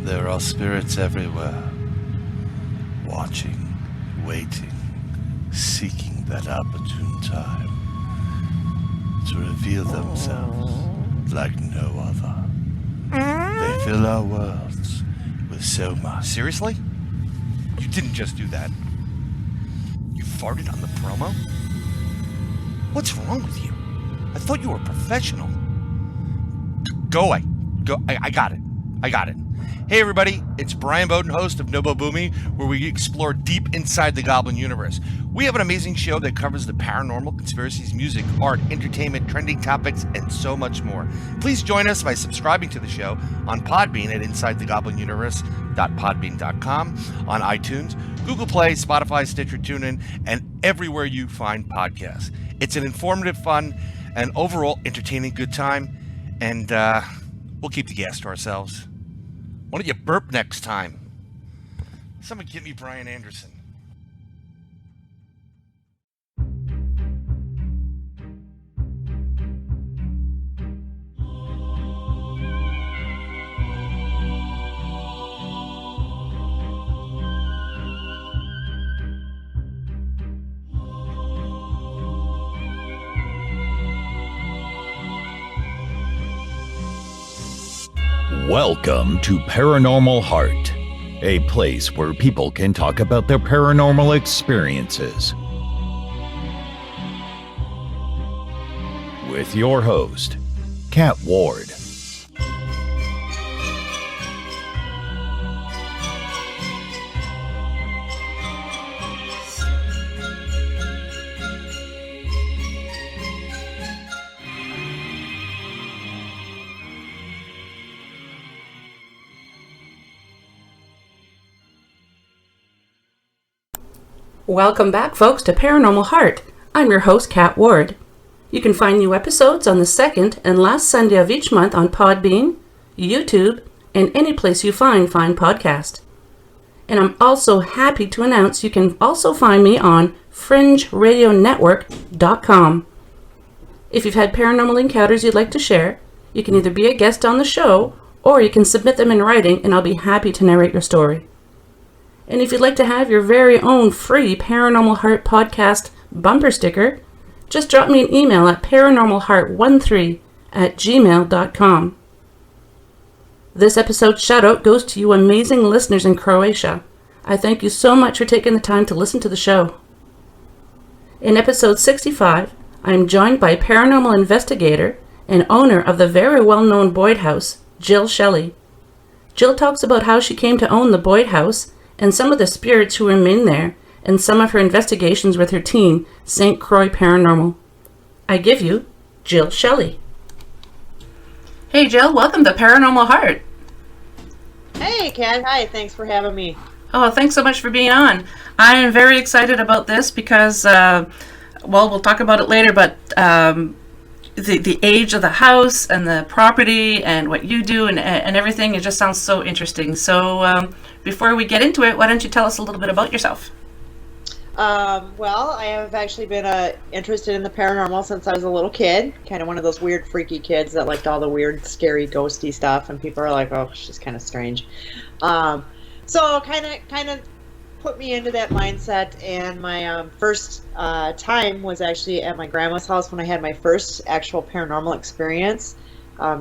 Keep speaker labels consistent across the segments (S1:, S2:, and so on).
S1: There are spirits everywhere, watching, waiting, seeking that opportune time to reveal themselves like no other. They fill our worlds with so much.
S2: Seriously? You didn't just do that. You farted on the promo? What's wrong with you? I thought you were a professional. Go away. Go. I got it. Hey everybody, it's Brian Bowden, host of Nobo Boomy, where we explore deep inside the Goblin universe. We have an amazing show that covers the paranormal, conspiracies, music, art, entertainment, trending topics, and so much more. Please join us by subscribing to the show on Podbean at InsideTheGoblinUniverse.podbean.com, on iTunes, Google Play, Spotify, Stitcher, TuneIn, and everywhere you find podcasts. It's an informative, fun, and overall entertaining good time, and we'll keep the gas to ourselves. Why don't you burp next time? Someone get me Brian Anderson.
S3: Welcome to Paranormal Heart, a place where people can talk about their paranormal experiences. With your host, Kat Ward.
S4: Welcome back, folks, to Paranormal Heart. I'm your host, Kat Ward. You can find new episodes on the second and last Sunday of each month on Podbean, YouTube, and any place you find fine podcast. And I'm also happy to announce you can also find me on FringeRadioNetwork.com. If you've had paranormal encounters you'd like to share, you can either be a guest on the show or you can submit them in writing and I'll be happy to narrate your story. And if you'd like to have your very own free Paranormal Heart podcast bumper sticker, just drop me an email at paranormalheart13@gmail.com. This episode's shout-out goes to you amazing listeners in Croatia. I thank you so much for taking the time to listen to the show. In episode 65, I am joined by paranormal investigator and owner of the very well-known Boyd House, Jill Shelley. Jill talks about how she came to own the Boyd House and some of the spirits who remain there, and some of her investigations with her team, St. Croix Paranormal. I give you Jill Shelley. Hey Jill, welcome to Paranormal Heart.
S5: Hey Kat, hi, thanks for having me.
S4: Oh, thanks so much for being on. I am very excited about this because, we'll talk about it later, but the age of the house and the property and what you do and everything, it just sounds so interesting. So before we get into it, why don't you tell us a little bit about yourself?
S5: Well, I have actually been interested in the paranormal since I was a little kid. Kind of one of those weird, freaky kids that liked all the weird, scary, ghosty stuff, and people are like, "Oh, she's kind of strange." So kind of put me into that mindset. And my first time was actually at my grandma's house when I had my first actual paranormal experience.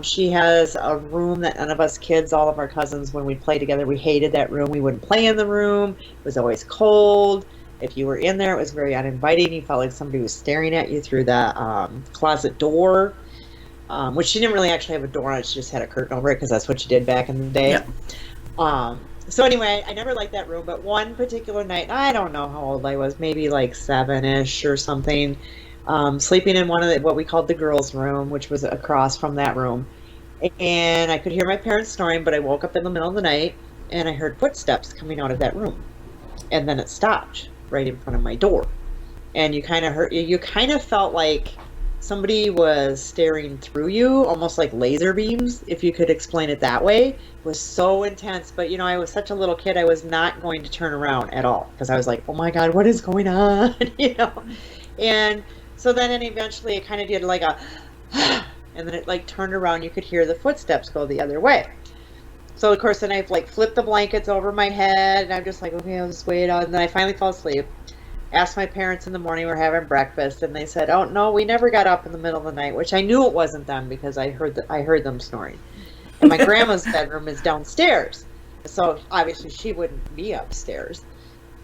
S5: She has a room that none of us kids, all of our cousins, when we play together, we hated that room. We wouldn't play in the room. It was always cold. If you were in there, it was very uninviting. You felt like somebody was staring at you through the closet door, which she didn't really actually have a door on it. She just had a curtain over it because that's what she did back in the day.
S4: Yep.
S5: So anyway, I never liked that room, but one particular night, I don't know how old I was, maybe like 7-ish or something, sleeping in one of what we called the girls' room, which was across from that room. And I could hear my parents snoring, but I woke up in the middle of the night and I heard footsteps coming out of that room. And then it stopped right in front of my door. And you kind of felt like somebody was staring through you, almost like laser beams, if you could explain it that way. It was so intense, but I was such a little kid, I was not going to turn around at all, because I was like, oh my God, what is going on? And so then eventually it kind of did like a, and then it like turned around, you could hear the footsteps go the other way. So of course then I like flipped the blankets over my head, and I'm just like, okay, I'll just wait out. And then I finally fell asleep. Asked my parents in the morning, we're having breakfast, and they said, "Oh no, we never got up in the middle of the night," which I knew it wasn't them because I heard them snoring. And my grandma's bedroom is downstairs, so obviously she wouldn't be upstairs.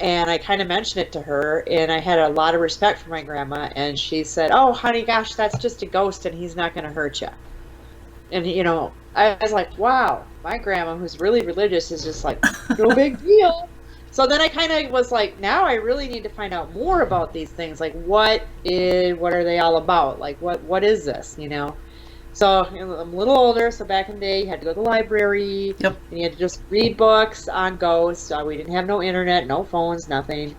S5: And I kind of mentioned it to her, and I had a lot of respect for my grandma, and she said, "Oh, honey, gosh, that's just a ghost, and he's not going to hurt you." And I was like, wow, my grandma, who's really religious, is just like, no big deal. So then I kind of was like, now I really need to find out more about these things. Like, what are they all about? Like, what is this, So I'm a little older, so back in the day, you had to go to the library.
S4: Yep.
S5: And you had to just read books on ghosts. We didn't have no internet, no phones, nothing.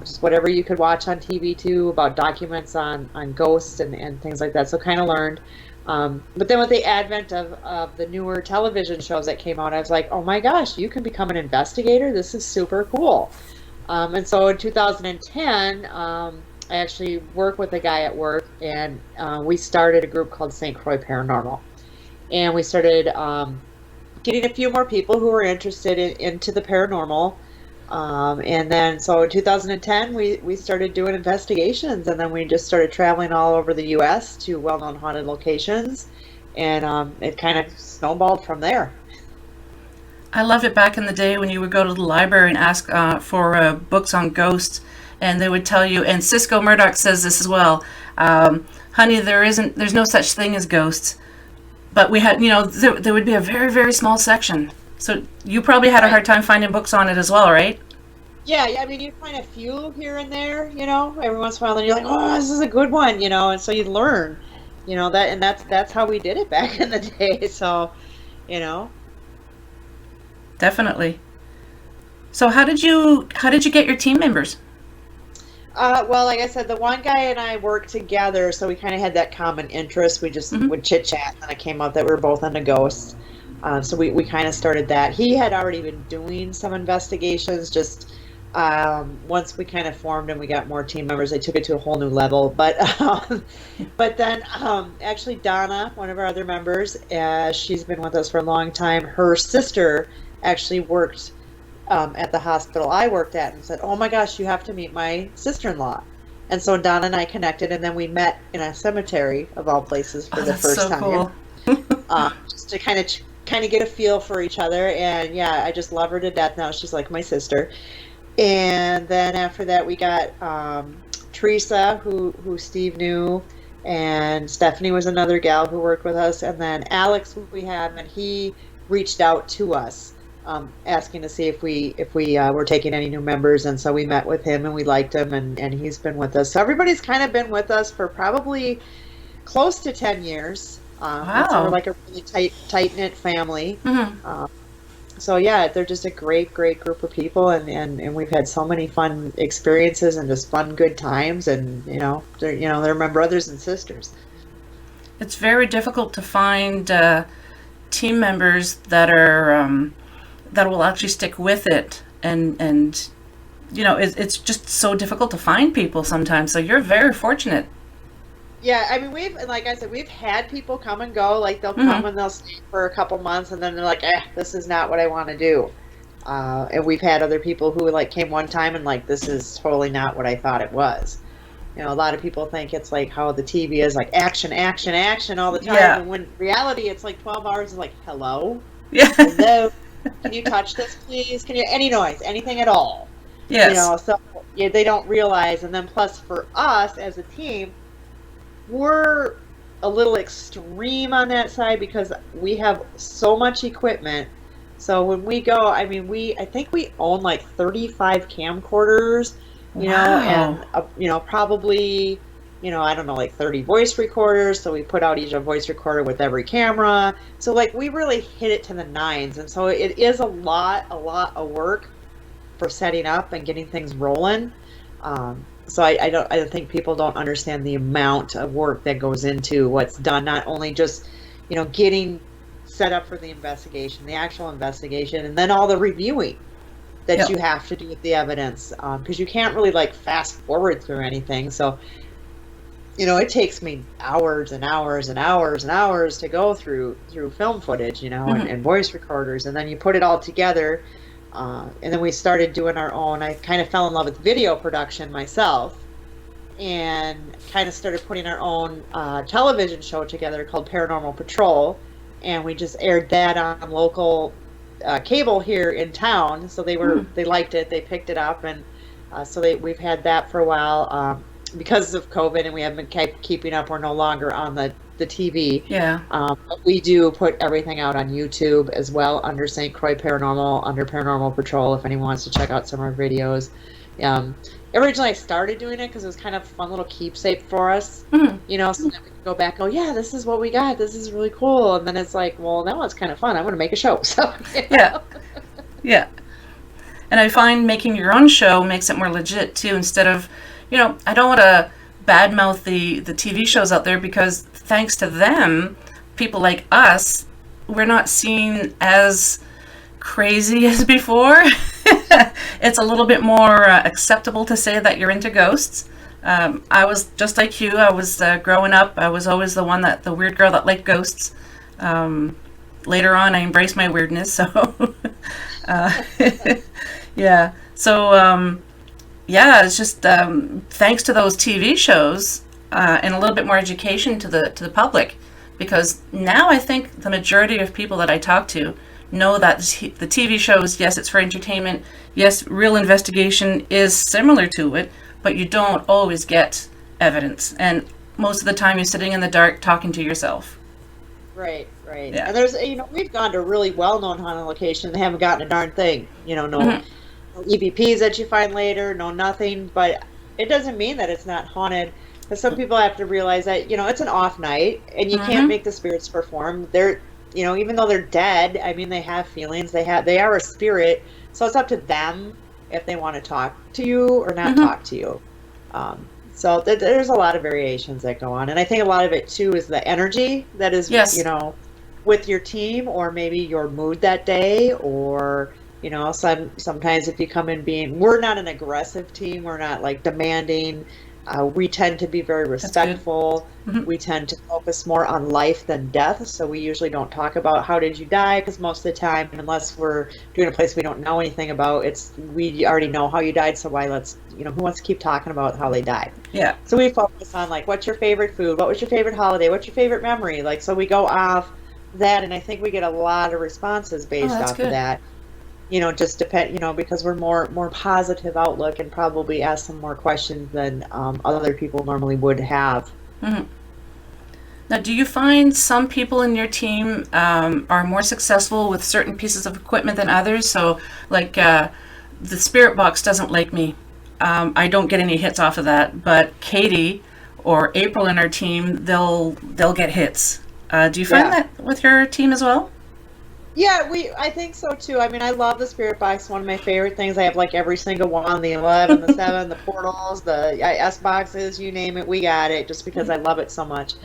S5: Just whatever you could watch on TV, too, about documents on ghosts and things like that. So kind of learned. But then with the advent of the newer television shows that came out, I was like, oh my gosh, you can become an investigator? This is super cool. And so in 2010, I actually worked with a guy at work, and we started a group called St. Croix Paranormal. And we started getting a few more people who were interested into the paranormal. And then, so in 2010, we started doing investigations, and then we just started traveling all over the U.S. to well-known haunted locations, and it kind of snowballed from there.
S4: I love it back in the day when you would go to the library and ask for books on ghosts, and they would tell you, and Cisco Murdoch says this as well, honey, there's no such thing as ghosts. But we had, there would be a very, very small section. So you probably had a hard time finding books on it as well, right?
S5: Yeah, I mean, you find a few here and there, every once in a while, and you're like, oh, this is a good one, and so you learn, that, and that's how we did it back in the day, so,
S4: Definitely. So how did you get your team members?
S5: Well, like I said, the one guy and I worked together, so we kind of had that common interest. We just would chit-chat, and it came out that we were both into ghosts. So we kind of started that. He had already been doing some investigations, just once we kind of formed and we got more team members, they took it to a whole new level. But then actually Donna, one of our other members, she's been with us for a long time. Her sister actually worked at the hospital I worked at, and said, oh my gosh, you have to meet my sister-in-law. And so Donna and I connected, and then we met in a cemetery of all places for the first time.
S4: Cool.
S5: Just to kind of get a feel for each other, and yeah, I just love her to death now. She's like my sister. And then after that, we got Teresa, who Steve knew, and Stephanie was another gal who worked with us, and then Alex, who we have, and he reached out to us, asking to see if we were taking any new members, and so we met with him, and we liked him, and he's been with us. So everybody's kind of been with us for probably close to 10 years.
S4: Wow.
S5: So we're like a really tight-knit family.
S4: Mm-hmm.
S5: So yeah, they're just a great group of people, and we've had so many fun experiences and just fun, good times, and they're my brothers and sisters.
S4: It's very difficult to find team members that are that will actually stick with it, and it's just so difficult to find people sometimes. So you're very fortunate.
S5: Yeah, I mean, like I said, we've had people come and go. Like, they'll come and they'll stay for a couple months, and then they're like, this is not what I want to do. And we've had other people who, like, came one time and, like, this is totally not what I thought it was. A lot of people think it's like how the TV is, like, action all the time.
S4: Yeah.
S5: And when in reality, it's like 12 hours is like, hello?
S4: Yeah.
S5: Hello? Can you touch this, please? Can you, any noise, anything at all?
S4: Yes.
S5: So yeah, they don't realize. And then plus for us as a team, we're a little extreme on that side because we have so much equipment. So when we go, I mean, I think we own like 35 camcorders,
S4: Wow.
S5: and probably, I don't know, like 30 voice recorders. So we put out each a voice recorder with every camera. So like we really hit it to the nines, and so it is a lot of work for setting up and getting things rolling. So I don't think people don't understand the amount of work that goes into what's done, not only just, getting set up for the investigation, the actual investigation, and then all the reviewing that you have to do with the evidence, because you can't really like fast forward through anything. So it takes me hours and hours and hours and hours to go through film footage, and voice recorders, and then you put it all together. And then we started doing our own. I kind of fell in love with video production myself, and kind of started putting our own television show together called Paranormal Patrol, and we just aired that on local cable here in town. So they liked it, they picked it up, and so we've had that for a while. Because of COVID, and we haven't been keeping up, we're no longer on the TV.
S4: Yeah.
S5: But we do put everything out on YouTube as well, under St. Croix Paranormal, under Paranormal Patrol, if anyone wants to check out some of our videos. Originally I started doing it because it was kind of a fun little keepsake for us, so that we could go back and go, yeah, this is what we got, this is really cool. And then it's like, well, now it's kind of fun, I want to make a show. So
S4: Yeah. And I find making your own show makes it more legit too, instead of, I don't want to badmouth the TV shows out there, because thanks to them, people like us, we're not seen as crazy as before. It's a little bit more acceptable to say that you're into ghosts. I was just like you. I was growing up, I was always the weird girl that liked ghosts. Later on, I embraced my weirdness. So, yeah. So, it's just thanks to those TV shows and a little bit more education to the public, because now I think the majority of people that I talk to know that the TV shows, yes, it's for entertainment, yes, real investigation is similar to it, but you don't always get evidence, and most of the time you're sitting in the dark talking to yourself.
S5: Right.
S4: Yeah.
S5: And there's, we've gone to really well-known haunted locations, they haven't gotten a darn thing, no EVPs that you find later, no nothing, but it doesn't mean that it's not haunted, because some people have to realize that, it's an off night, and you can't make the spirits perform. They're, even though they're dead, I mean, they have feelings, they are a spirit, so it's up to them if they want to talk to you or not talk to you. So there's a lot of variations that go on, and I think a lot of it too is the energy that is, with your team, or maybe your mood that day, or sometimes if you come in we're not an aggressive team, we're not like demanding, we tend to be very respectful. We tend to focus more on life than death, so we usually don't talk about how did you die, because most of the time, unless we're doing a place we don't know anything about, we already know how you died, so why who wants to keep talking about how they died?
S4: Yeah.
S5: So we focus on, like, what's your favorite food, what was your favorite holiday, what's your favorite memory, like, so we go off that, and I think we get a lot of responses based off of that. Just depend, because we're more positive outlook, and probably ask some more questions than other people normally would have.
S4: Now, do you find some people in your team are more successful with certain pieces of equipment than others? So, like, the spirit box doesn't like me. I don't get any hits off of that, but Katie or April in our team, they'll get hits. Do you find that with your team as well?
S5: Yeah, I think so too. I mean, I love the spirit box. One of my favorite things. I have like every single one, the 11, the 7, the portals, the S boxes, you name it, we got it, just because I love it so much.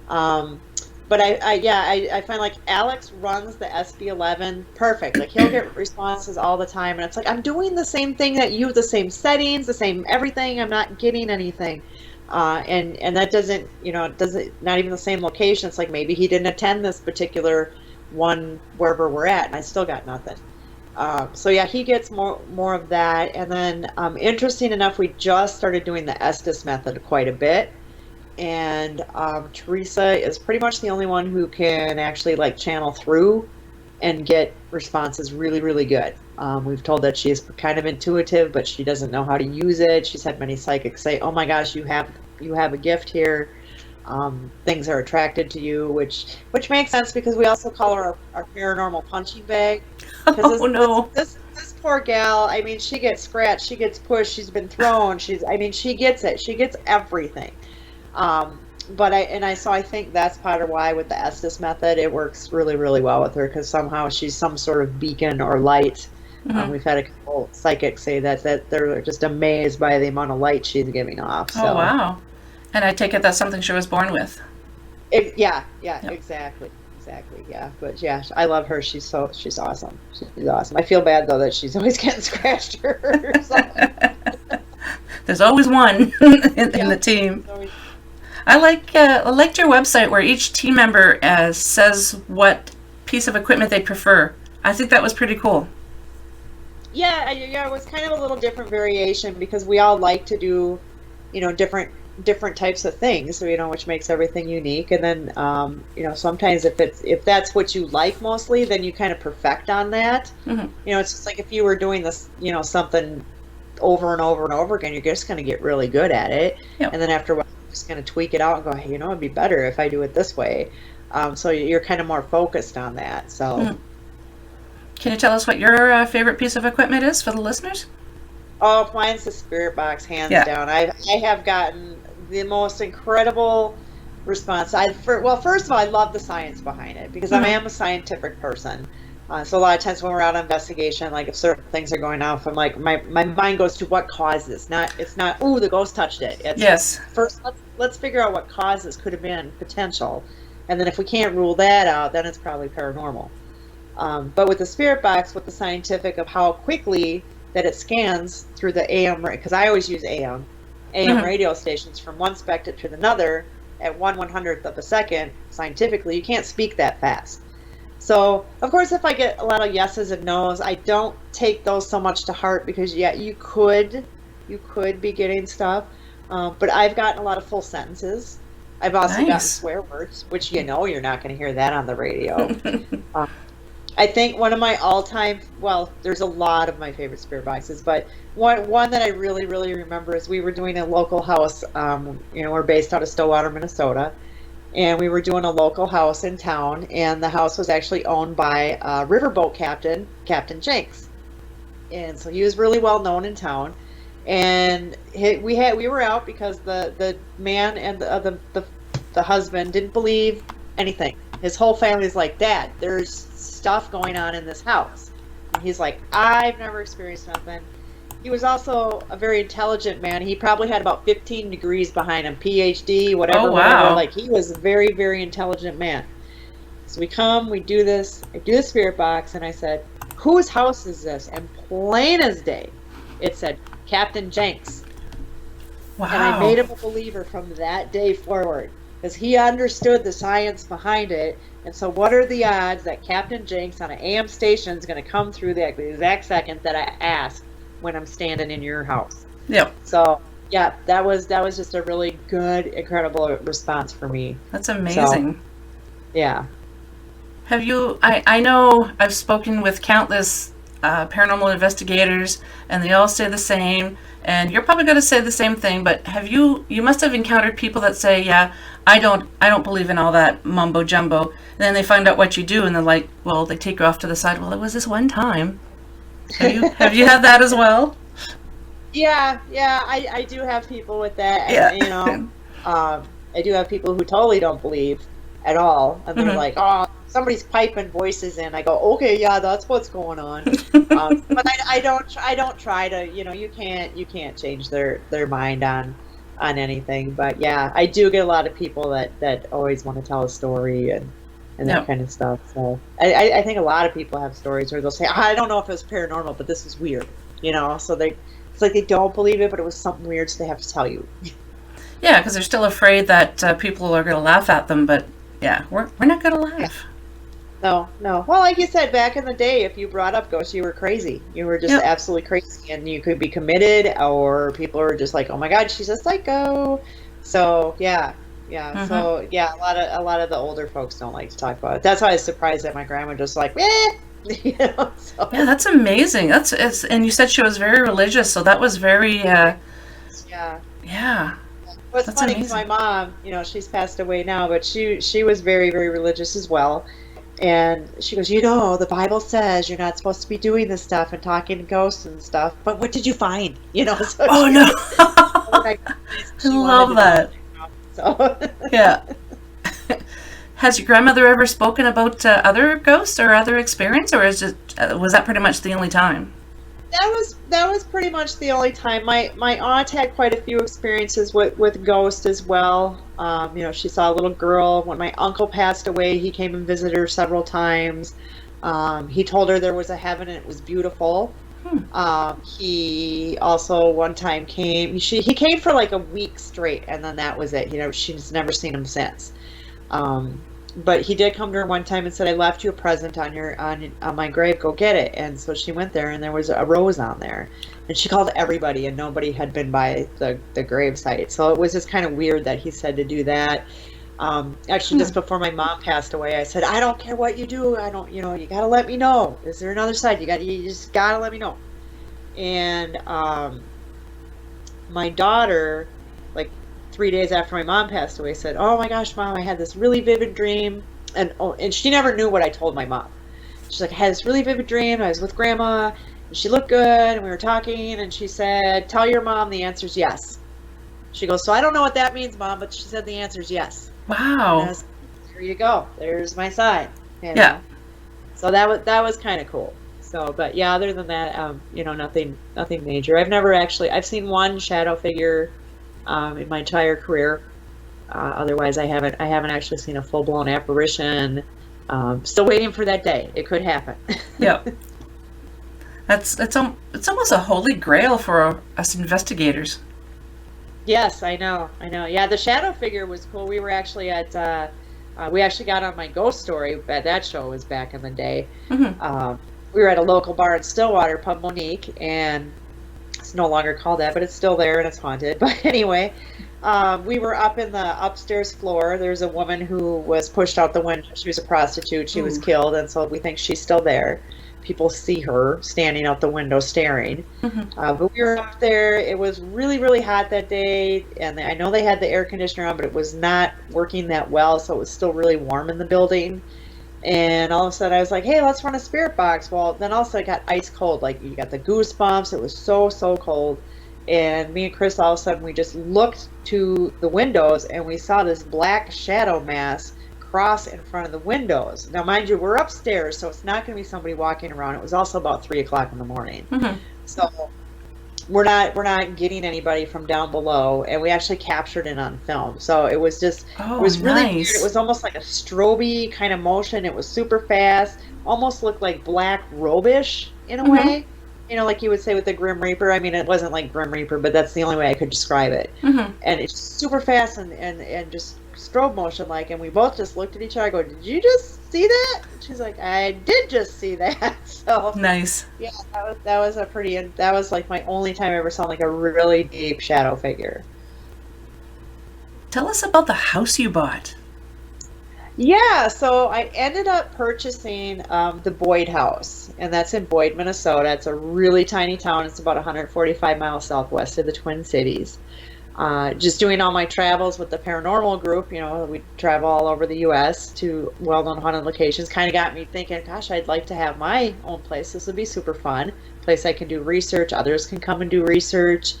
S5: But I find like Alex runs the SB11 perfect. Like, he'll get responses all the time, and it's like, I'm doing the same thing that you, the same settings, the same everything. I'm not getting anything. And that doesn't, not even the same location. It's like, maybe he didn't attend this particular one wherever we're at, and I still got nothing. So yeah, he gets more of that. And then interesting enough, we just started doing the Estes method quite a bit, and Teresa is pretty much the only one who can actually like channel through and get responses really, really good. We've told that she's kind of intuitive, but she doesn't know how to use it. She's had many psychics say, oh my gosh, you have a gift here. Things are attracted to you, which makes sense, because we also call her our paranormal punching bag.
S4: Oh no!
S5: This poor gal. I mean, she gets scratched, she gets pushed, she's been thrown. She gets it. She gets everything. So I think that's part of why with the Estes method it works really, really well with her, because somehow she's some sort of beacon or light. We've had a couple psychics say that they're just amazed by the amount of light she's giving off. So.
S4: Oh wow! And I take it that's something she was born with.
S5: Yep. Exactly. Yeah, but yeah, I love her. She's awesome. She's awesome. I feel bad though that she's always getting scratched.
S4: There's always one in the team. I liked your website where each team member says what piece of equipment they prefer. I think that was pretty cool.
S5: Yeah, it was kind of a little different variation because we all like to do, different types of things, so, which makes everything unique. And then, sometimes if that's what you like mostly, then you kind of perfect on that.
S4: Mm-hmm.
S5: It's just like if you were doing this, something over and over and over again, you're just going to get really good at it.
S4: Yep.
S5: And then after a while, you're just going to tweak it out and go, hey, it'd be better if I do it this way. So you're kind of more focused on that. So.
S4: Mm-hmm. Can you tell us what your favorite piece of equipment is for the listeners?
S5: Oh, mine's the spirit box, hands down. I have gotten the most incredible response. First of all, I love the science behind it because I am a scientific person. So a lot of times when we're out on investigation, like if certain things are going off, I'm like, my mind goes to what caused this. It's not, ooh, the ghost touched it. It's
S4: yes.
S5: First, let's figure out what causes could have been potential. And then if we can't rule that out, then it's probably paranormal. But with the spirit box, with the scientific of how quickly that it scans through the AM, because I always use AM radio stations from one spectrum to another at 1/100th of a second. Scientifically, you can't speak that fast. So, of course, if I get a lot of yeses and nos, I don't take those so much to heart because, you could be getting stuff. But I've gotten a lot of full sentences. I've also gotten swear words, which you're not going to hear that on the radio. I think one of my all-time, there's a lot of my favorite spirit boxes, but one that I really, really remember is we were doing a local house. We're based out of Stillwater, Minnesota, and we were doing a local house in town, and the house was actually owned by a riverboat captain, Captain Jenks. And so he was really well known in town. And we were out because the man and the husband didn't believe anything. His whole family's like, Dad, there's stuff going on in this house. And he's like, I've never experienced nothing. He was also a very intelligent man. He probably had about 15 degrees behind him, PhD, whatever.
S4: Oh, wow.
S5: Whatever. Like, he was a very, very intelligent man. So we do this. I do the spirit box, and I said, whose house is this? And plain as day, it said Captain Jenks.
S4: Wow.
S5: And I made him a believer from that day forward because he understood the science behind it. And so what are the odds that Captain Jenks on an AM station is going to come through the exact second that I ask when I'm standing in your house?
S4: Yep.
S5: So, yeah, that was just a really good, incredible response for me.
S4: That's amazing.
S5: So, yeah.
S4: Have you, I know I've spoken with countless paranormal investigators, and they all say the same, and you're probably going to say the same thing, but you must have encountered people that say, yeah, I don't believe in all that mumbo jumbo. And then they find out what you do, and they're like, well, they take you off to the side. Well, it was this one time. Have you had that as well?
S5: Yeah, I do have people with that.
S4: Yeah.
S5: I do have people who totally don't believe at all, and they're like, oh, somebody's piping voices in. I go, okay, yeah, that's what's going on. But I don't try to, you can't change their mind on anything. But yeah, I do get a lot of people that always want to tell a story and that kind of stuff. So I think a lot of people have stories where they'll say, I don't know if it was paranormal, but this is weird, so it's like they don't believe it, but it was something weird, so they have to tell you.
S4: Yeah, because they're still afraid that people are going to laugh at them, but yeah, we're not going to laugh.
S5: No. Well, like you said, back in the day, if you brought up ghosts, you were crazy. You were just absolutely crazy, and you could be committed, or people were just like, "Oh my God, she's a psycho." So yeah. So yeah, a lot of the older folks don't like to talk about it. That's why I was surprised that my grandma just like, So.
S4: Yeah, that's amazing. And you said she was very religious, so that was very. Yeah.
S5: What's funny because my mom, she's passed away now, but she was very, very religious as well. And she goes, the Bible says you're not supposed to be doing this stuff and talking to ghosts and stuff. But what did you find? So
S4: oh no! I love that.
S5: So
S4: yeah. Has your grandmother ever spoken about other ghosts or other experience, or was that pretty much the only time?
S5: That was pretty much the only time. My aunt had quite a few experiences with ghosts as well. She saw a little girl. When my uncle passed away, he came and visited her several times. He told her there was a heaven and it was beautiful. He also one time came. He came for like a week straight, and then that was it. She's never seen him since. But he did come to her one time and said, "I left you a present on my grave. Go get it." And so she went there, and there was a rose on there, and she called everybody, and nobody had been by the grave site. So it was just kind of weird that he said to do that. Actually, just before my mom passed away, I said, "I don't care what you do. I don't, you gotta let me know. Is there another side? You just gotta let me know." And my daughter, like 3 days after my mom passed away, said, "Oh my gosh, Mom, I had this really vivid dream." And she never knew what I told my mom. She's like, "I had this really vivid dream. I was with Grandma, and she looked good, and we were talking, and she said, 'Tell your mom the answer's yes.'" She goes, "So I don't know what that means, Mom, but she said the answer's yes."
S4: Wow.
S5: There you go. There's my sign.
S4: Yeah.
S5: So that was kind of cool. So, but yeah, other than that, nothing major. I've seen one shadow figure in my entire career. Otherwise, I haven't actually seen a full blown apparition. Still waiting for that day. It could happen.
S4: Yep. It's almost a holy grail for us investigators.
S5: Yes, I know. Yeah, the shadow figure was cool. We were actually we actually got on my ghost story. That show was back in the day.
S4: Mm-hmm.
S5: We were at a local bar in Stillwater, Pub Monique, and it's no longer called that, but it's still there and it's haunted. But anyway, we were up in the upstairs floor. There's a woman who was pushed out the window. She was a prostitute. She was killed, and so we think she's still there. People see her standing out the window staring.
S4: Mm-hmm.
S5: But we were up there. It was really, really hot that day, and I know they had the air conditioner on, but it was not working that well, so it was still really warm in the building. And all of a sudden I was like, "Hey, let's run a spirit box." Well, then also it got ice cold. Like, you got the goosebumps. It was so cold. And me and Chris, all of a sudden, we just looked to the windows and we saw this black shadow mass cross in front of the windows. Now, mind you, we're upstairs, so it's not going to be somebody walking around. It was also about 3:00 in the morning.
S4: Mm-hmm.
S5: So we're not getting anybody from down below, and we actually captured it on film. So it was just, it was really weird. It was almost like a strobe kind of motion. It was super fast, almost looked like black robe-ish in a way. Like you would say with the Grim Reaper. I mean, it wasn't like Grim Reaper, but that's the only way I could describe it.
S4: Mm-hmm.
S5: And it's super fast and just strobe motion like, and we both just looked at each other. I go, "Did you just see that?" She's like, "I did just see that." So
S4: nice.
S5: Yeah, that was like my only time I ever saw like a really deep shadow figure.
S4: Tell us about the house you bought.
S5: Yeah, so I ended up purchasing the Boyd house, and that's in Boyd, Minnesota. It's a really tiny town. It's about 145 miles southwest of the Twin Cities. Just doing all my travels with the paranormal group, we travel all over the U.S. to well-known haunted locations, kind of got me thinking, gosh, I'd like to have my own place. This would be super fun. Place I can do research. Others can come and do research.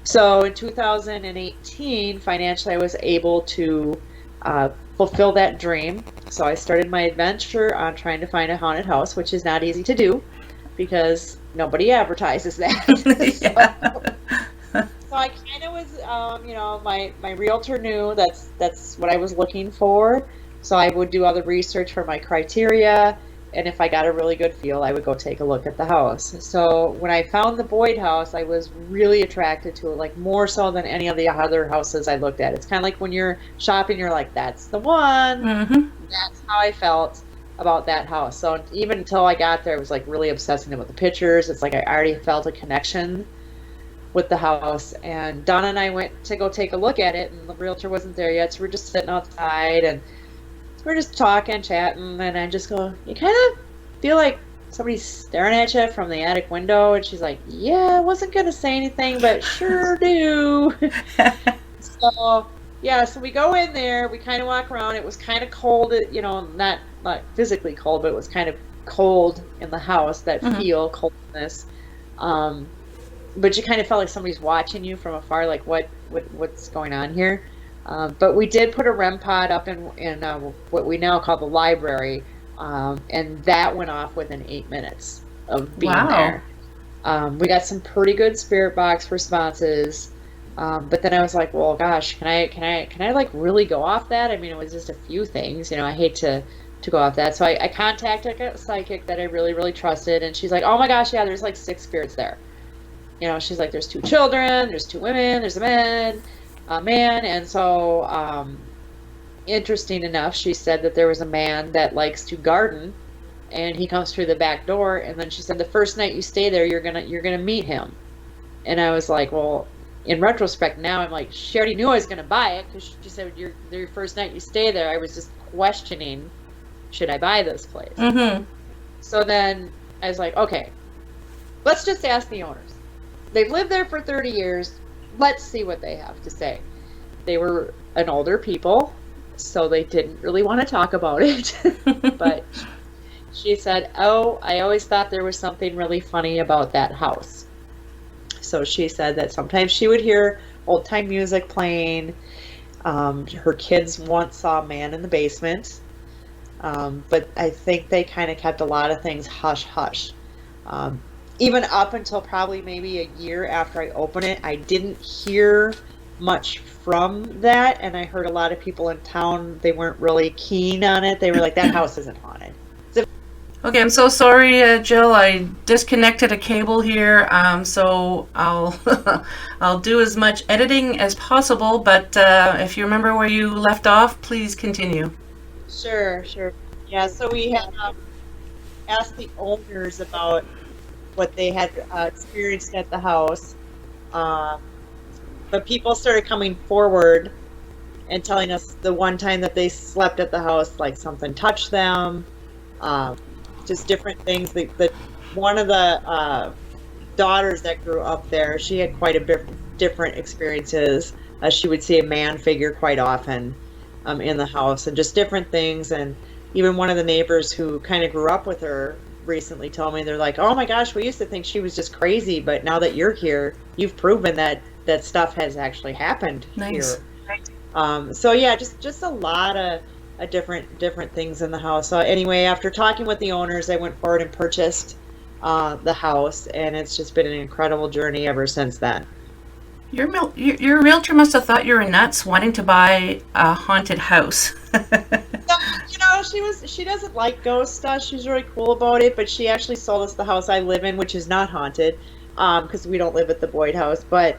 S5: So in 2018, financially, I was able to fulfill that dream. So I started my adventure on trying to find a haunted house, which is not easy to do because nobody advertises that. So I kind of was, my realtor knew that's what I was looking for. So I would do all the research for my criteria, and if I got a really good feel, I would go take a look at the house. So when I found the Boyd house, I was really attracted to it, like more so than any of the other houses I looked at. It's kind of like when you're shopping, you're like, "That's the one."
S4: Mm-hmm.
S5: That's how I felt about that house. So even until I got there, I was like really obsessing with the pictures. It's like I already felt a connection with the house, and Donna and I went to go take a look at it, and the realtor wasn't there yet, so we're just sitting outside and we're just talking, chatting, and I just go, "You kind of feel like somebody's staring at you from the attic window?" And she's like, "Yeah, I wasn't gonna say anything, but sure do." So we go in there, we kind of walk around. It was kind of cold, not physically cold, but it was kind of cold in the house, that feel coldness. But you kind of felt like somebody's watching you from afar, like what's going on here. But we did put a REM pod up in what we now call the library, and that went off within 8 minutes of being there. We got some pretty good spirit box responses, but then I was like, well, gosh, can I like really go off that? I mean, it was just a few things, I hate to to go off that. So I contacted a psychic that I really, really trusted, and she's like, oh my gosh, yeah, there's like 6 spirits there. You know, she's like, there's 2 children, there's 2 women, there's a man, and so interesting enough, she said that there was a man that likes to garden, and he comes through the back door, and then she said the first night you stay there, you're gonna meet him. And I was like, well, in retrospect now, I'm like, she already knew I was gonna buy it, because she said your first night you stay there. I was just questioning, should I buy this place?
S4: Mm-hmm.
S5: So then I was like, okay, let's just ask the owners. They've lived there for 30 years. Let's see what they have to say. They were an older people, so they didn't really want to talk about it. But she said, oh, I always thought there was something really funny about that house. So she said that sometimes she would hear old-time music playing. Her kids once saw a man in the basement. But I think they kind of kept a lot of things hush-hush. Even up until probably maybe a year after I opened it, I didn't hear much from that. And I heard a lot of people in town, they weren't really keen on it. They were like, that house isn't haunted.
S4: Okay, I'm so sorry, Jill. I disconnected a cable here, so I'll I'll do as much editing as possible. But if you remember where you left off, please continue.
S5: Sure. Yeah, so we had asked the owners about what they had experienced at the house. But people started coming forward and telling us the one time that they slept at the house, like something touched them. Just different things. That one of the daughters that grew up there, she had quite a bit different experiences. She would see a man figure quite often in the house, and just different things. And even one of the neighbors who kind of grew up with her recently told me, they're like, oh my gosh, we used to think she was just crazy, but now that you're here, you've proven that stuff has actually happened
S4: Nice.
S5: here. So yeah, just a lot of different things in the house. So anyway, after talking with the owners, I went forward and purchased the house, and it's just been an incredible journey ever since then.
S4: Your realtor must have thought you were nuts wanting to buy a haunted house.
S5: So, she doesn't like ghost stuff. She's really cool about it, but she actually sold us the house I live in, which is not haunted, because we don't live at the Boyd house. But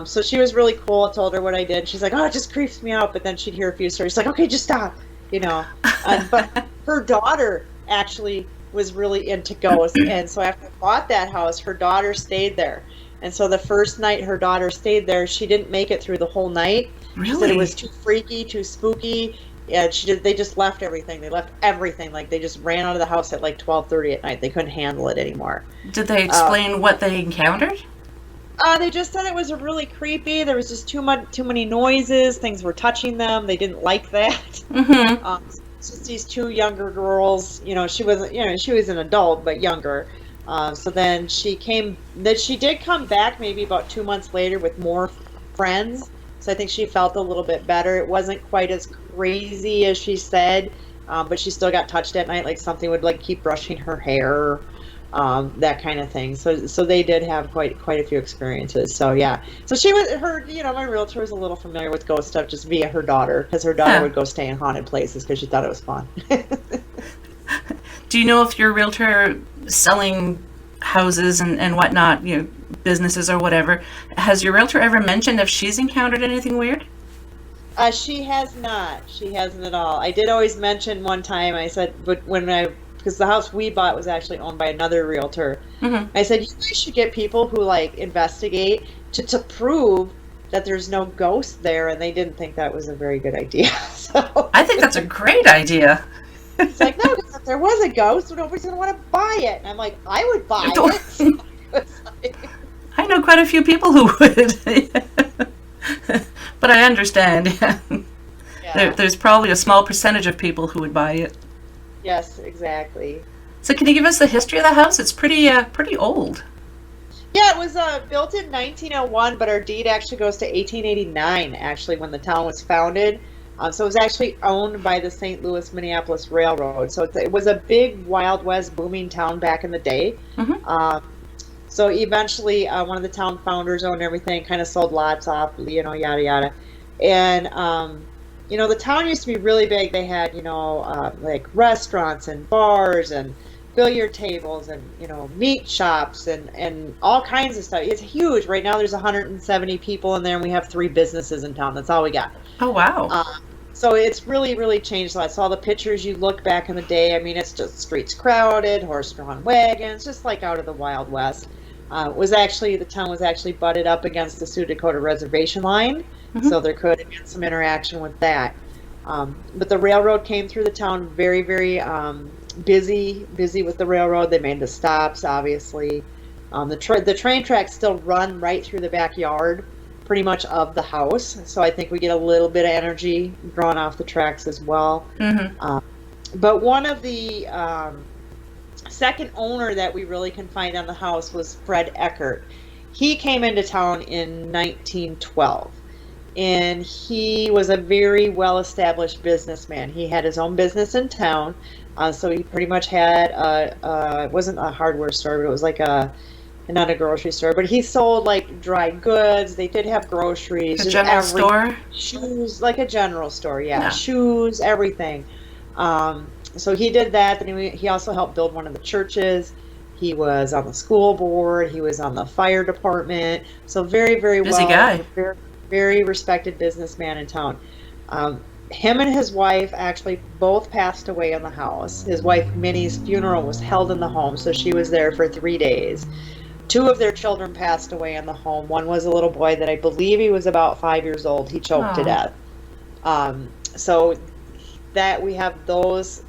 S5: so she was really cool. I told her what I did. She's like, oh, it just creeps me out. But then she'd hear a few stories. She's like, okay, just stop. But her daughter actually was really into ghosts, and so after I bought that house, her daughter stayed there. And so the first night her daughter stayed there, she didn't make it through the whole night.
S4: Really?
S5: She said it was too freaky, too spooky. Yeah, they just left everything. They left everything. Like, they just ran out of the house at like 12:30 at night. They couldn't handle it anymore.
S4: Did they explain what they encountered?
S5: They just said it was really creepy. There was just too many noises. Things were touching them. They didn't like that.
S4: Mm-hmm.
S5: Just these 2 younger girls. She wasn't. She was an adult, but younger. So then she did come back maybe about 2 months later with more friends. So I think she felt a little bit better. It wasn't quite as crazy as she said, but she still got touched at night. Like something would like keep brushing her hair. That kind of thing. So they did have quite a few experiences. So yeah. So my realtor was a little familiar with ghost stuff just via her daughter, because her daughter would go stay in haunted places because she thought it was fun.
S4: Do you know if your realtor selling houses and whatnot, businesses or whatever, has your realtor ever mentioned if she's encountered anything weird?
S5: She has not. She hasn't at all. I did always mention one time, I said, but because the house we bought was actually owned by another realtor.
S4: Mm-hmm.
S5: I said, you guys should get people who like investigate to prove that there's no ghost there, and they didn't think that was a very good idea. So
S4: I think that's a great idea.
S5: it's like, no, because if there was a ghost, nobody's gonna want to buy it. And I'm like, I would buy it. So it's like,
S4: I know quite a few people who would. But I understand.
S5: yeah.
S4: There's probably a small percentage of people who would buy it.
S5: Yes, exactly.
S4: So can you give us the history of the house? It's pretty old.
S5: Yeah, it was built in 1901, but our deed actually goes to 1889, actually, when the town was founded. So it was actually owned by the St. Louis Minneapolis Railroad. So it was a big Wild West booming town back in the day.
S4: Mm-hmm.
S5: So eventually one of the town founders owned everything, kind of sold lots off, yada, yada. And the town used to be really big. They had, like restaurants and bars and billiard tables and, meat shops and all kinds of stuff. It's huge. Right now there's 170 people in there, and we have 3 businesses in town. That's all we got.
S4: Oh, wow.
S5: So it's really, really changed a lot. So all the pictures you look back in the day, I mean, it's just streets crowded, horse-drawn wagons, just like out of the Wild West. The town was actually butted up against the Sioux Dakota reservation line, so there could have been some interaction with that. But the railroad came through the town very, very busy with the railroad. They made the stops, obviously. The train tracks still run right through the backyard, pretty much of the house. So I think we get a little bit of energy drawn off the tracks as well. But one of the second owner that we really can find on the house was Fred Eckert. He came into town in 1912. And he was a very well-established businessman. He had his own business in town, so he pretty much had it wasn't a hardware store, but it was like not a grocery store, but he sold like dried goods. They did have groceries.
S4: A general store?
S5: Shoes, like a general store, yeah. Shoes, everything. So he did that. Then he also helped build one of the churches. He was on the school board. He was on the fire department. So very, very
S4: busy guy.
S5: Very, very respected businessman in town. Him and his wife actually both passed away in the house. His wife Minnie's funeral was held in the home, so she was there for 3 days. 2 of their children passed away in the home. One was a little boy that I believe he was about 5 years old. He choked to death. So that we have those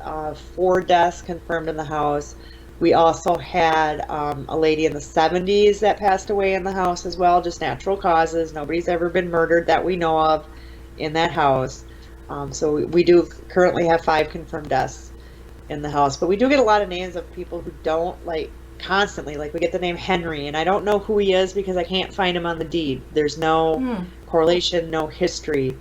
S5: 4 deaths confirmed in the house. We also had a lady in the 70s that passed away in the house as well, just natural causes. Nobody's ever been murdered that we know of in that house. So we do currently have 5 confirmed deaths in the house. But we do get a lot of names of people who don't, like, constantly. Like, we get the name Henry, and I don't know who he is because I can't find him on the deed. There's no correlation, no history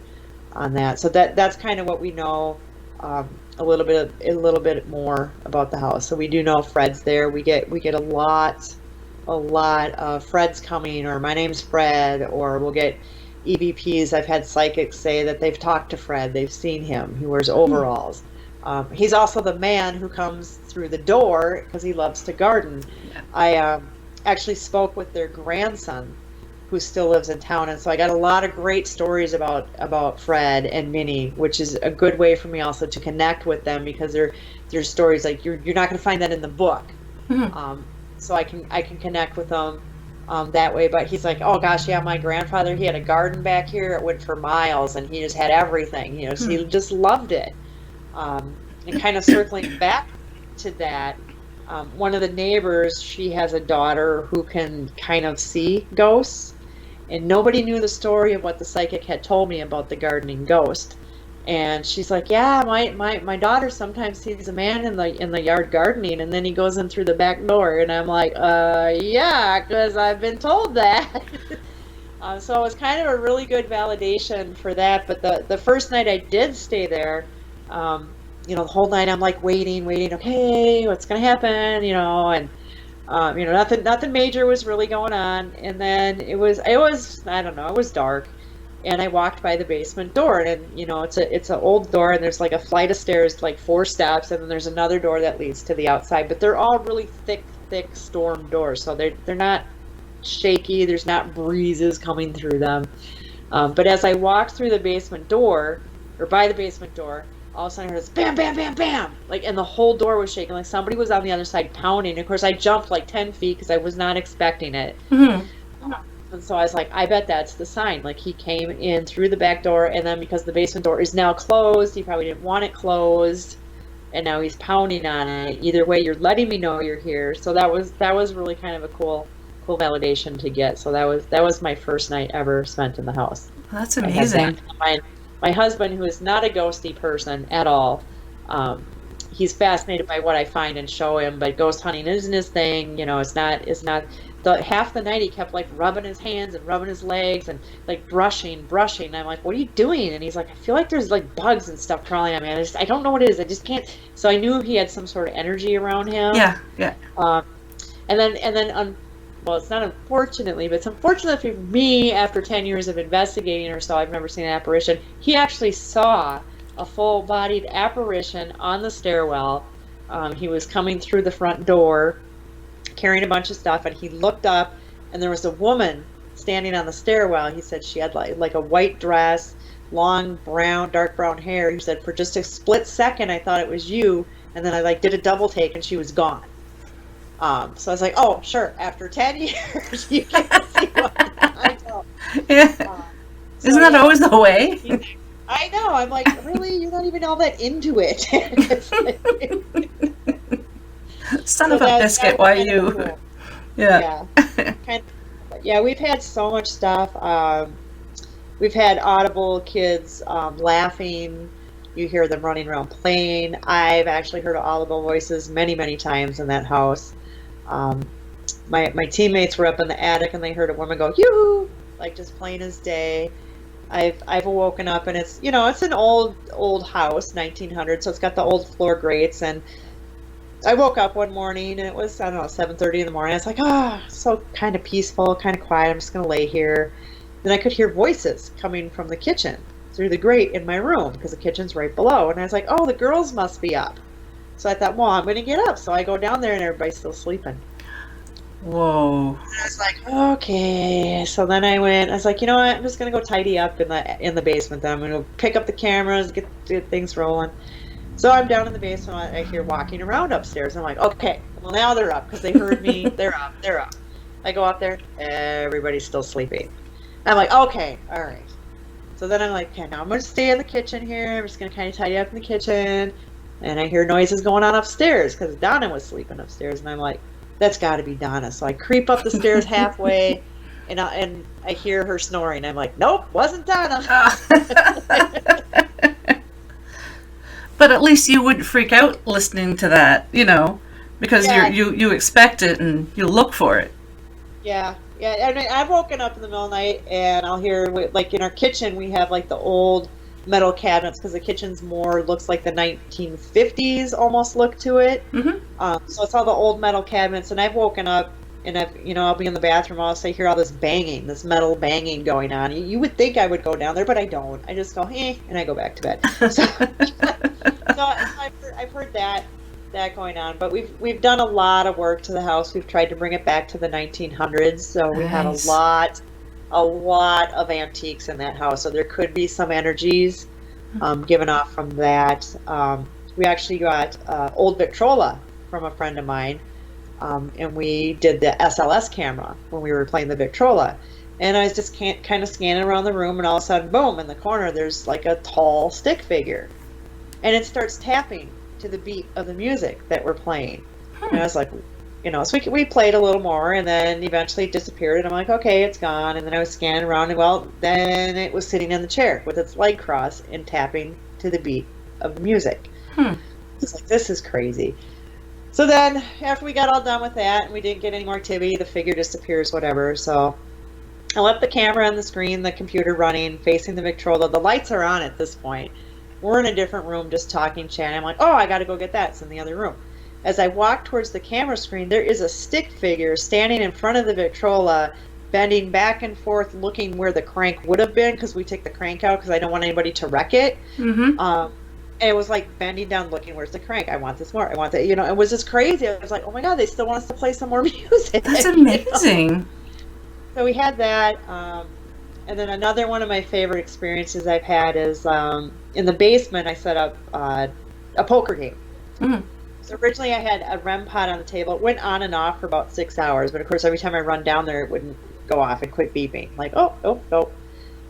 S5: on that. So that's kind of what we know. A little bit more about the house. So we do know Fred's there. We get a lot of Fred's coming, or my name's Fred, or we'll get EVPs. I've had psychics say that they've talked to Fred, they've seen him. He wears overalls. He's also the man who comes through the door because he loves to garden. I actually spoke with their grandson, who still lives in town, and so I got a lot of great stories about Fred and Minnie, which is a good way for me also to connect with them, because they're stories like you're not going to find that in the book. So I can connect with them that way. But he's like, oh gosh, yeah, my grandfather, he had a garden back here. It went for miles, and he just had everything. So he just loved it. And kind of circling back to that, one of the neighbors, she has a daughter who can kind of see ghosts. And nobody knew the story of what the psychic had told me about the gardening ghost. And she's like, yeah, my daughter sometimes sees a man in the yard gardening, and then he goes in through the back door. And I'm like, yeah, because I've been told that. So it was kind of a really good validation for that. But the first night I did stay there, the whole night I'm like waiting, okay, what's going to happen, and nothing major was really going on. And then it was I don't know, it was dark, and I walked by the basement door, and it's an old door, and there's like a flight of stairs, like 4 steps, and then there's another door that leads to the outside, but they're all really thick storm doors, so they're not shaky, there's not breezes coming through them. But as I walked through the basement door, or by the basement door, all of a sudden I heard this bam, bam, bam, bam, like, and the whole door was shaking, like somebody was on the other side pounding. Of course, I jumped like 10 feet because I was not expecting it. And so I was like, I bet that's the sign. Like, he came in through the back door, and then because the basement door is now closed, he probably didn't want it closed, and now he's pounding on it. Either way, you're letting me know you're here. So that was really kind of a cool validation to get. So that was my first night ever spent in the house.
S4: Well, that's amazing.
S5: My husband, who is not a ghosty person at all, he's fascinated by what I find and show him, but ghost hunting isn't his thing. It's not. Half the night he kept like rubbing his hands and rubbing his legs and like brushing. And I'm like, what are you doing? And he's like, I feel like there's like bugs and stuff crawling on me. I don't know what it is. I just can't. So I knew he had some sort of energy around him.
S4: Yeah.
S5: And then well, it's not unfortunately, but it's unfortunate for me after 10 years of investigating or so, I've never seen an apparition. He actually saw a full-bodied apparition on the stairwell. He was coming through the front door, carrying a bunch of stuff, and he looked up, and there was a woman standing on the stairwell. He said she had like a white dress, long brown, dark brown hair. He said, for just a split second, I thought it was you, and then I did a double take, and she was gone. So I was like, oh, sure, after 10 years, you can see what I know.
S4: Yeah. Isn't that always the way?
S5: I know. I'm like, really? You're not even all that into it.
S4: Son of a biscuit, why you?
S5: Cool.
S4: Yeah.
S5: Yeah, we've had so much stuff. We've had audible kids laughing. You hear them running around playing. I've actually heard audible voices many, many times in that house. My teammates were up in the attic and they heard a woman go, yoo-hoo, like just plain as day. I've woken up and it's, it's an old house, 1900, so it's got the old floor grates, and I woke up one morning and it was, 7:30 in the morning. I was like, so kind of peaceful, kind of quiet. I'm just going to lay here. Then I could hear voices coming from the kitchen through the grate in my room because the kitchen's right below. And I was like, the girls must be up. So I thought, well, I'm going to get up. So I go down there and everybody's still sleeping.
S4: Whoa.
S5: And I was like, okay. So then I was like, you know what? I'm just going to go tidy up in the basement. Then I'm going to pick up the cameras, get things rolling. So I'm down in the basement. I hear walking around upstairs. I'm like, okay, well, now they're up because they heard me. They're up. I go out there. Everybody's still sleeping. I'm like, okay, all right. So then I'm like, okay, now I'm going to stay in the kitchen here. I'm just going to kind of tidy up in the kitchen. And I hear noises going on upstairs because Donna was sleeping upstairs. And I'm like, that's got to be Donna. So I creep up the stairs halfway, and I hear her snoring. I'm like, nope, wasn't Donna.
S4: But at least you wouldn't freak out listening to that, because you expect it and you look for it.
S5: Yeah. I mean, I've woken up in the middle of the night and I'll hear, like in our kitchen, we have like the old metal cabinets because the kitchen's looks like the 1950s almost look to it. Mm-hmm. So it's all the old metal cabinets, and I've woken up and I'll be in the bathroom, I'll hear all this banging, this metal banging going on. You would think I would go down there, but I don't. I just go, and I go back to bed. So I've heard that going on, but we've done a lot of work to the house. We've tried to bring it back to the 1900s, so we have a lot of antiques in that house, so there could be some energies given off from that. We actually got old Victrola from a friend of mine, and we did the SLS camera when we were playing the Victrola, and I was just kind of scanning around the room, and all of a sudden, boom, in the corner there's like a tall stick figure, and it starts tapping to the beat of the music that we're playing. And I was like, so we played a little more, and then eventually it disappeared, and I'm like, okay, it's gone. And then I was scanning around, and then it was sitting in the chair with its leg crossed and tapping to the beat of the music. It's like, this is crazy. So then after we got all done with that and we didn't get any more activity, the figure disappears, whatever. So I left the camera on the screen, the computer running, facing the Victrola. The lights are on at this point. We're in a different room just talking, chatting. I'm like, I got to go get that. It's in the other room. As I walk towards the camera screen, there is a stick figure standing in front of the Victrola, bending back and forth, looking where the crank would have been, because we took the crank out because I don't want anybody to wreck it. Mm-hmm. And it was like bending down, looking, where's the crank? I want this more. I want that. It was just crazy. I was like, oh my God, they still want us to play some more music.
S4: That's amazing.
S5: So we had that. And then another one of my favorite experiences I've had is in the basement, I set up a poker game. Mm-hmm. So originally I had a REM pod on the table. It went on and off for about 6 hours, but of course every time I run down there, it wouldn't go off and quit beeping. Like, oh.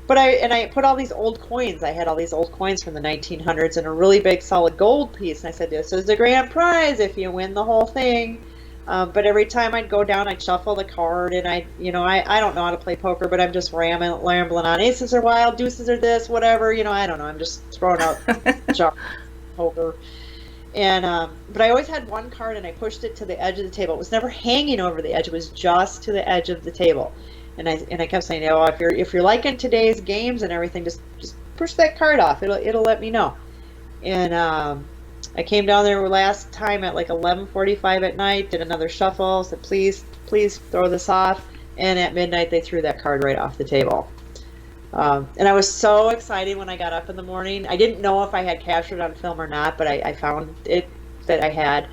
S5: But I put all these old coins. I had all these old coins from the 1900s and a really big solid gold piece. And I said, this is the grand prize if you win the whole thing. But every time I'd go down, I'd shuffle the card, and I don't know how to play poker, but I'm just rambling on. Aces are wild, deuces are this, whatever. I don't know. I'm just throwing out poker. And but I always had one card, and I pushed it to the edge of the table. It was never hanging over the edge. It was just to the edge of the table. And I kept saying, if you're liking today's games and everything, just push that card off. It'll let me know. And I came down there last time at like 11:45 at night, did another shuffle, said, please please throw this off. And at midnight, they threw that card right off the table. And I was so excited when I got up in the morning. I didn't know if I had captured on film or not, but I found it that I had.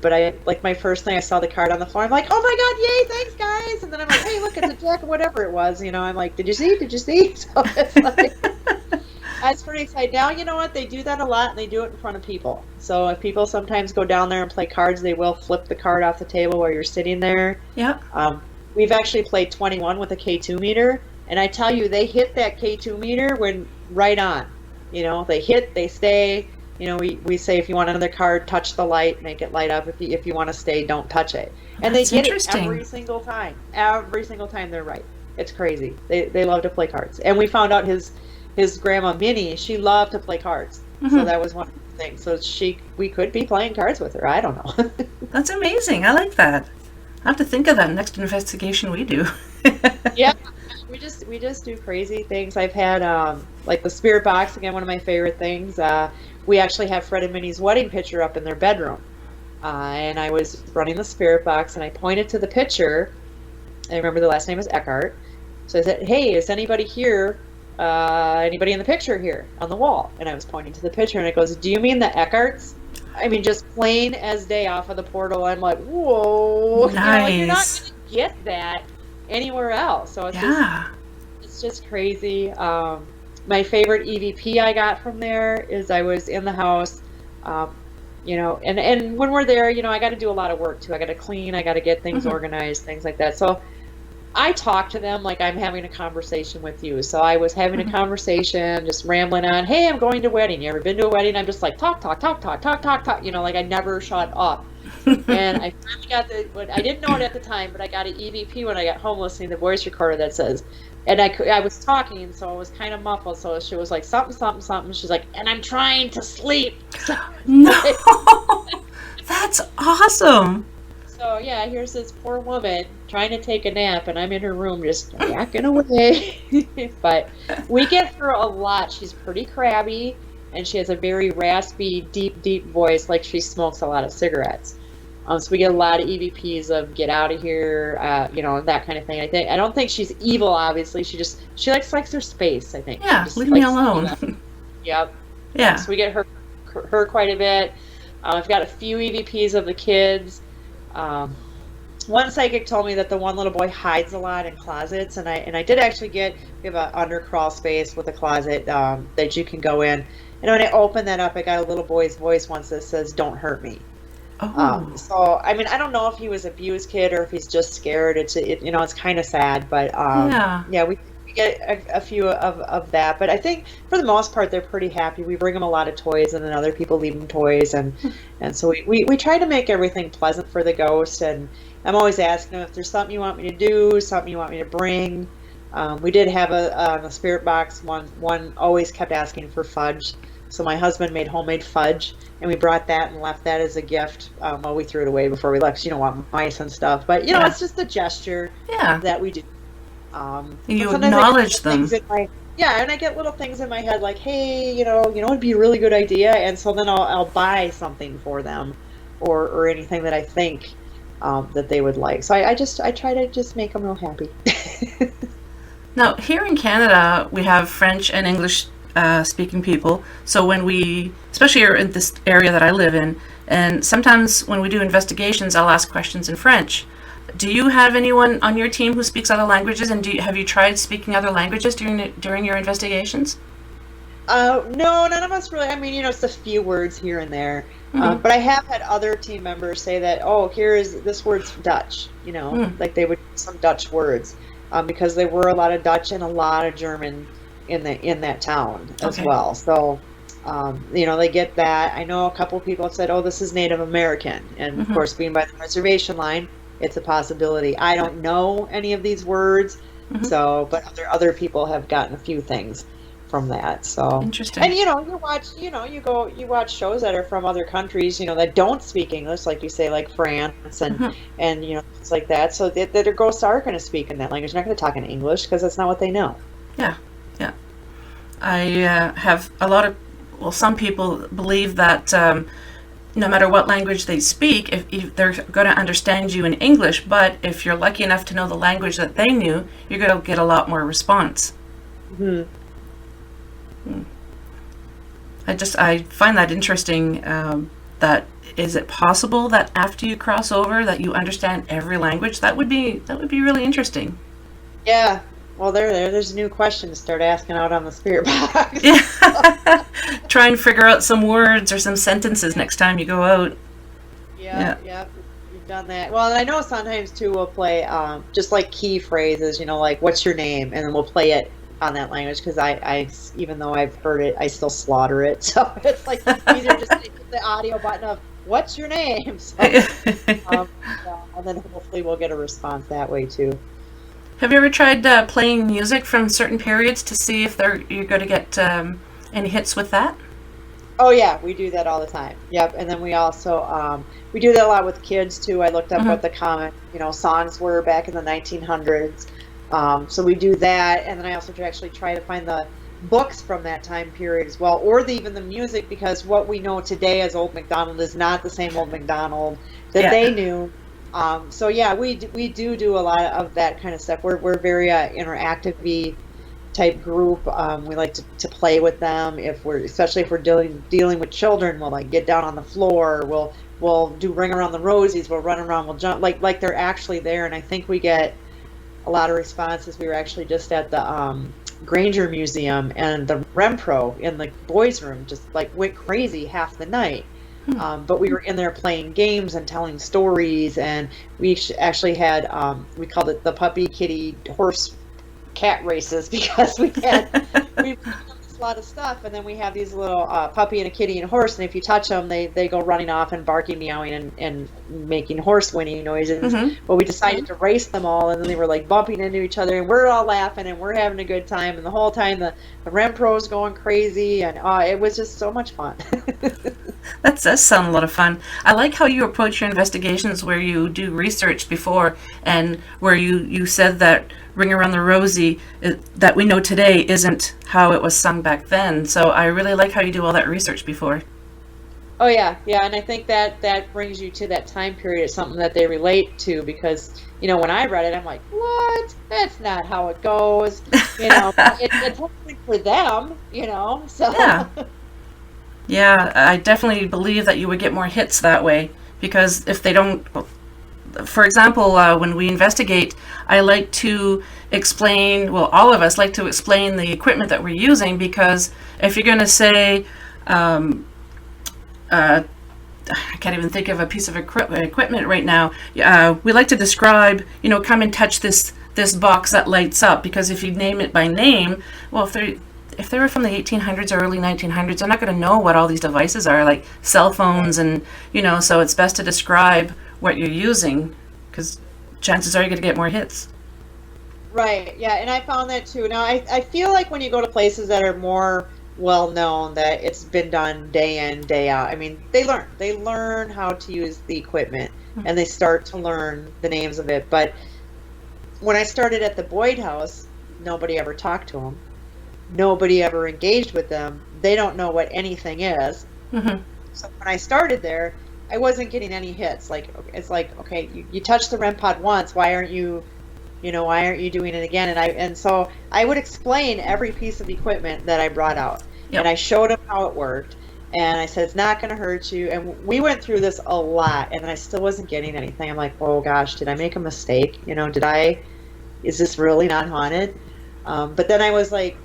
S5: But I, like, my first thing, I saw the card on the floor. I'm like, oh my God, yay, thanks, guys. And then I'm like, hey, look, it's a jack, whatever it was. You know, I'm like, did you see? So it's like, I was pretty excited. Now, you know what? They do that a lot, and they do it in front of people. So if people sometimes go down there and play cards, they will flip the card off the table while you're sitting there.
S4: Yeah.
S5: We've actually played 21 with a K2 meter. And I tell you, they hit that K2 meter when right on. You know, they hit, they stay. You know, we say if you want another card, touch the light, make it light up. If you want to stay, don't touch it. And
S4: That's
S5: they get it
S4: interesting.
S5: every single time. Every single time they're right. It's crazy. They love to play cards. And we found out his grandma Minnie, she loved to play cards. So that was one of the things. So we could be playing cards with her. I don't know.
S4: That's amazing. I like that. I have to think of that next investigation we do.
S5: Yeah. We just do crazy things. I've had like the spirit box, again, one of my favorite things. We actually have Fred and Minnie's wedding picture up in their bedroom. And I was running the spirit box, and I pointed to the picture. I remember the last name was Eckhart. So I said, hey, is anybody here? Anybody in the picture here on the wall? And I was pointing to the picture, and it goes, do you mean the Eckharts? I mean, just plain as day off of the portal. I'm like, whoa.
S4: Nice.
S5: You're not going to get that anywhere else. So it's just crazy. My favorite EVP I got from there is I was in the house, you know, and when we're there, you know, I got to do a lot of work too. I got to clean, I got to get things organized, things like that. So I talk to them like I'm having a conversation with you. So I was having a conversation, just rambling on, hey, I'm going to a wedding. You ever been to a wedding? I'm just like, talk, you know, like I never shut up. And I finally got I didn't know it at the time, but I got an EVP when I got home listening to the voice recorder that says, and I was talking, so it was kind of muffled, so she was like, something. She's like, and I'm trying to sleep.
S4: No! That's awesome!
S5: So, yeah, here's this poor woman trying to take a nap, and I'm in her room just yakking away. But we get her a lot. She's pretty crabby, and she has a very raspy, deep voice, like she smokes a lot of cigarettes. So we get a lot of EVPs of get out of here, you know, that kind of thing. I don't think she's evil, obviously. She likes her space, I think.
S4: Yeah, leave me alone.
S5: Yep.
S4: Yeah.
S5: So we get her quite a bit. I've got a few EVPs of the kids. One psychic told me that the one little boy hides a lot in closets, and I did actually we have an under crawl space with a closet that you can go in. And when I opened that up, I got a little boy's voice once that says, "Don't hurt me."
S4: Oh.
S5: So I mean, I don't know if he was an abused kid or if he's just scared. You know, it's kind of sad, but yeah, we get a few of that. But I think for the most part, they're pretty happy. We bring them a lot of toys, and then other people leave them toys, and so we try to make everything pleasant for the ghost. And I'm always asking them if there's something you want me to do, something you want me to bring. We did have a spirit box. One always kept asking for fudge. So my husband made homemade fudge, and we brought that and left that as a gift. Well, we threw it away before we left, 'cause you don't want mice and stuff. But, you know, it's just a gesture that we do.
S4: You acknowledge them.
S5: And I get little things in my head like, hey, you know, it'd be a really good idea. And so then I'll buy something for them or anything that I think that they would like. So I try to just make them real happy.
S4: Now, here in Canada, we have French and English speaking people. So when especially in this area that I live in, and sometimes when we do investigations, I'll ask questions in French. Do you have anyone on your team who speaks other languages, and have you tried speaking other languages during your investigations?
S5: No, none of us really. I mean, you know, it's a few words here and there. But I have had other team members say that, oh, this word's Dutch, you know, like they would use some Dutch words, because there were a lot of Dutch and a lot of German in that town as well. So, you know, they get that. I know a couple people have said, oh, this is Native American. And of course, being by the reservation line, it's a possibility. I don't know any of these words. So, but other people have gotten a few things from that. So
S4: interesting.
S5: And you watch shows that are from other countries, you know, that don't speak English, like you say, like France and you know, things like that. So that their ghosts are going to speak in that language. They're not going to talk in English because that's not what they know.
S4: Yeah. I have a lot of, some people believe that, no matter what language they speak, if they're going to understand you in English, but if you're lucky enough to know the language that they knew, you're going to get a lot more response.
S5: Hmm.
S4: I find that interesting. That is it possible that after you cross over that you understand every language? That would be really interesting.
S5: Yeah. Well, there's a new question to start asking out on the spirit box.
S4: Yeah. Try and figure out some words or some sentences next time you go out.
S5: Yeah. We've done that. Well, and I know sometimes too we'll play just like key phrases, like what's your name, and then we'll play it on that language because I even though I've heard it, I still slaughter it. So it's like easier just to hit the audio button of what's your name. So, and then hopefully we'll get a response that way too.
S4: Have you ever tried playing music from certain periods to see if you're going to get any hits with that?
S5: Oh yeah, we do that all the time. Yep, and then we also we do that a lot with kids too. I looked up what the common songs were back in the 1900s. So we do that, and then I also actually try to find the books from that time period as well, or even the music, because what we know today as Old MacDonald is not the same Old MacDonald that they knew. So yeah, we do a lot of that kind of stuff. We're very interactive type group. We like to play with them. Especially if we're dealing with children, we'll like get down on the floor. We'll do Ring Around the Rosies. We'll run around. We'll jump like they're actually there. And I think we get a lot of responses. We were actually just at the Granger Museum, and the Rempro in the boys' room just like went crazy half the night. But we were in there playing games and telling stories, and we actually had we called it the puppy, kitty, horse, cat races, because we've done a lot of stuff, and then we have these little puppy and a kitty and a horse, and if you touch them, they go running off and barking, meowing, and making horse whinnying noises. But we decided to race them all, and then they were like bumping into each other, and we're all laughing, and we're having a good time, and the whole time the Rempro's going crazy, and it was just so much fun.
S4: That does sound a lot of fun. I like how you approach your investigations, where you do research before, and where you said that Ring Around the Rosie that we know today isn't how it was sung back then. So I really like how you do all that research before.
S5: Oh yeah, and I think that brings you to that time period. It's something that they relate to, because when I read it, I'm like, what? That's not how it goes. It's hopefully for them. So
S4: yeah. Yeah, I definitely believe that you would get more hits that way, because if they don't, for example, when we investigate, I like to explain, well, all of us like to explain the equipment that we're using, because if you're going to say, I can't even think of a piece of equipment right now, we like to describe, come and touch this box that lights up, because if you name it by name, well, if they were from the 1800s or early 1900s, they're not going to know what all these devices are, like cell phones, and so it's best to describe what you're using, because chances are you're going to get more hits.
S5: Right, yeah, and I found that too. Now, I feel like when you go to places that are more well known, that it's been done day in, day out, I mean, they learn how to use the equipment, and they start to learn the names of it. But when I started at the Boyd House, nobody ever talked to them. Nobody ever engaged with them. They don't know what anything is. So when I started there, I wasn't getting any hits. Like, it's like, okay, you touched the REM pod once. Why aren't you doing it again? And so I would explain every piece of equipment that I brought out, and I showed them how it worked, and I said it's not going to hurt you. And we went through this a lot, and I still wasn't getting anything. I'm like, oh gosh, did I make a mistake? Is this really not haunted? But then I was like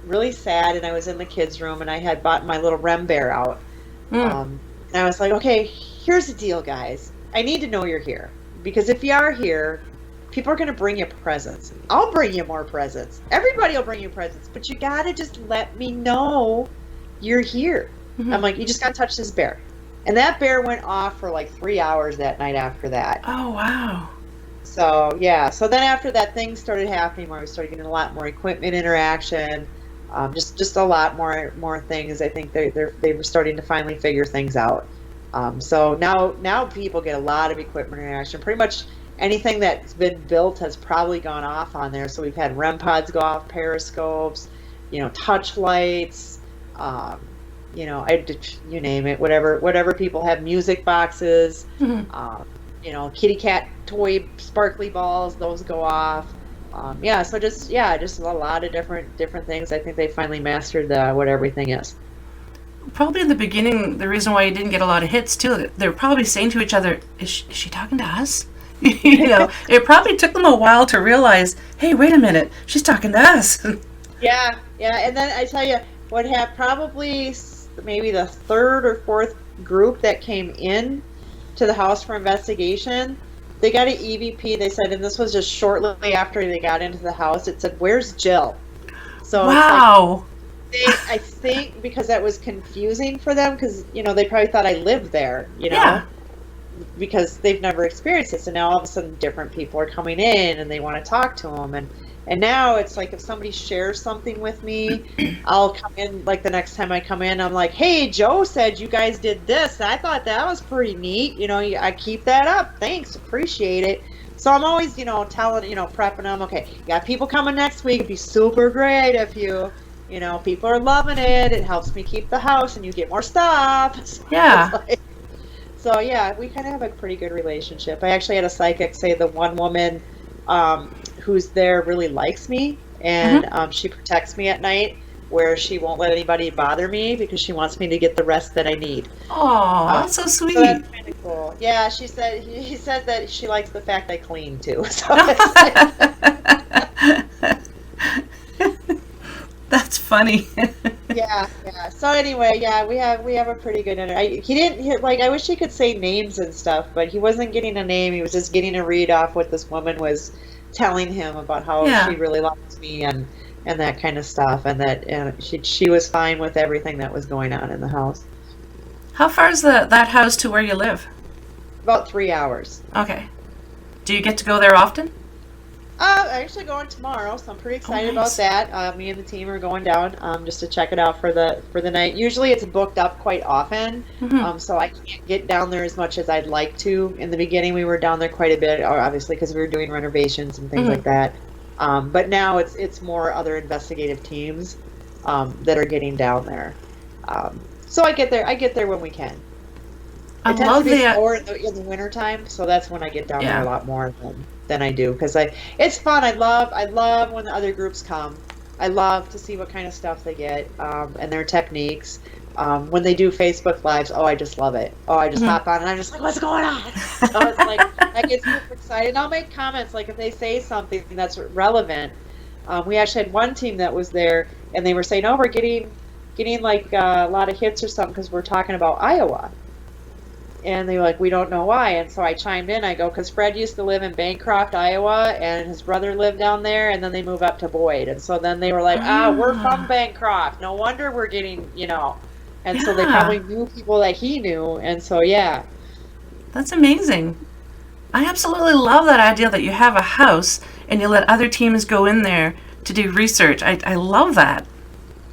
S5: really sad, and I was in the kids' room, and I had bought my little REM bear out. And I was like, okay, here's the deal, guys. I need to know you're here, because if you are here, people are going to bring you presents. I'll bring you more presents. Everybody will bring you presents, but you got to just let me know you're here. I'm like, you just got to touch this bear. And that bear went off for like 3 hours that night after that.
S4: Oh, wow.
S5: So, yeah. So then after that, things started happening where we started getting a lot more equipment interaction. Just a lot more things. I think they were starting to finally figure things out. So now people get a lot of equipment interaction. Pretty much anything that's been built has probably gone off on there. So we've had REM pods go off, periscopes, touch lights, you name it, whatever people have, music boxes, kitty cat toy sparkly balls, those go off. So just a lot of different things. I think they finally mastered what everything is.
S4: Probably in the beginning, the reason why you didn't get a lot of hits too, they were probably saying to each other, is she talking to us? It probably took them a while to realize, hey, wait a minute, she's talking to us.
S5: Yeah. And then I tell you what happened, probably maybe the third or fourth group that came in to the house for investigation, they got an EVP, they said, and this was just shortly after they got into the house, it said, "Where's Jill?" So
S4: wow.
S5: I think because that was confusing for them, because they probably thought I lived there, because they've never experienced this, and now all of a sudden different people are coming in and they want to talk to them, and now it's like if somebody shares something with me, I'll come in, like the next time I come in, I'm like, "Hey, Joe said you guys did this. I thought that was pretty neat. I keep that up. Thanks, appreciate it." So I'm always, telling, prepping them. Okay, you got people coming next week. It'd be super great if people are loving it. It helps me keep the house, and you get more stuff. So yeah, we kind of have a pretty good relationship. I actually had a psychic say the one woman who's there really likes me, and she protects me at night, where she won't let anybody bother me because she wants me to get the rest that I need.
S4: Oh, that's so sweet.
S5: So that's kind of cool. Yeah, he said that she likes the fact I clean too. So
S4: that's funny.
S5: Yeah. So anyway, we have a pretty good I wish he could say names and stuff, but he wasn't getting a name. He was just getting a read off what this woman was telling him about how she really likes me and that kind of stuff, and that she was fine with everything that was going on in the house.
S4: How far is that house to where you live?
S5: About 3 hours.
S4: Okay. Do you get to go there often?
S5: I'm actually going tomorrow, so I'm pretty excited about that. Me and the team are going down just to check it out for the night. Usually it's booked up quite often, so I can't get down there as much as I'd like to. In the beginning, we were down there quite a bit, obviously because we were doing renovations and things like that. But now it's more other investigative teams that are getting down there. So I get there when we can. It tends to be slower in the wintertime, so that's when I get down there a lot more than I do, because it's fun. I love when the other groups come. I love to see what kind of stuff they get and their techniques. When they do Facebook Lives, I just love it. I just hop on and I'm just like, what's going on? So it's like, I get super excited. And I'll make comments, like if they say something that's relevant. We actually had one team that was there, and they were saying, we're getting like a lot of hits or something because we're talking about Iowa. And they were like, we don't know why. And so I chimed in. I go, because Fred used to live in Bancroft, Iowa, and his brother lived down there, and then they moved up to Boyd. And so then they were like, we're from Bancroft. No wonder we're getting, And so they probably knew people that he knew. And so, yeah.
S4: That's amazing. I absolutely love that idea that you have a house and you let other teams go in there to do research. I love that.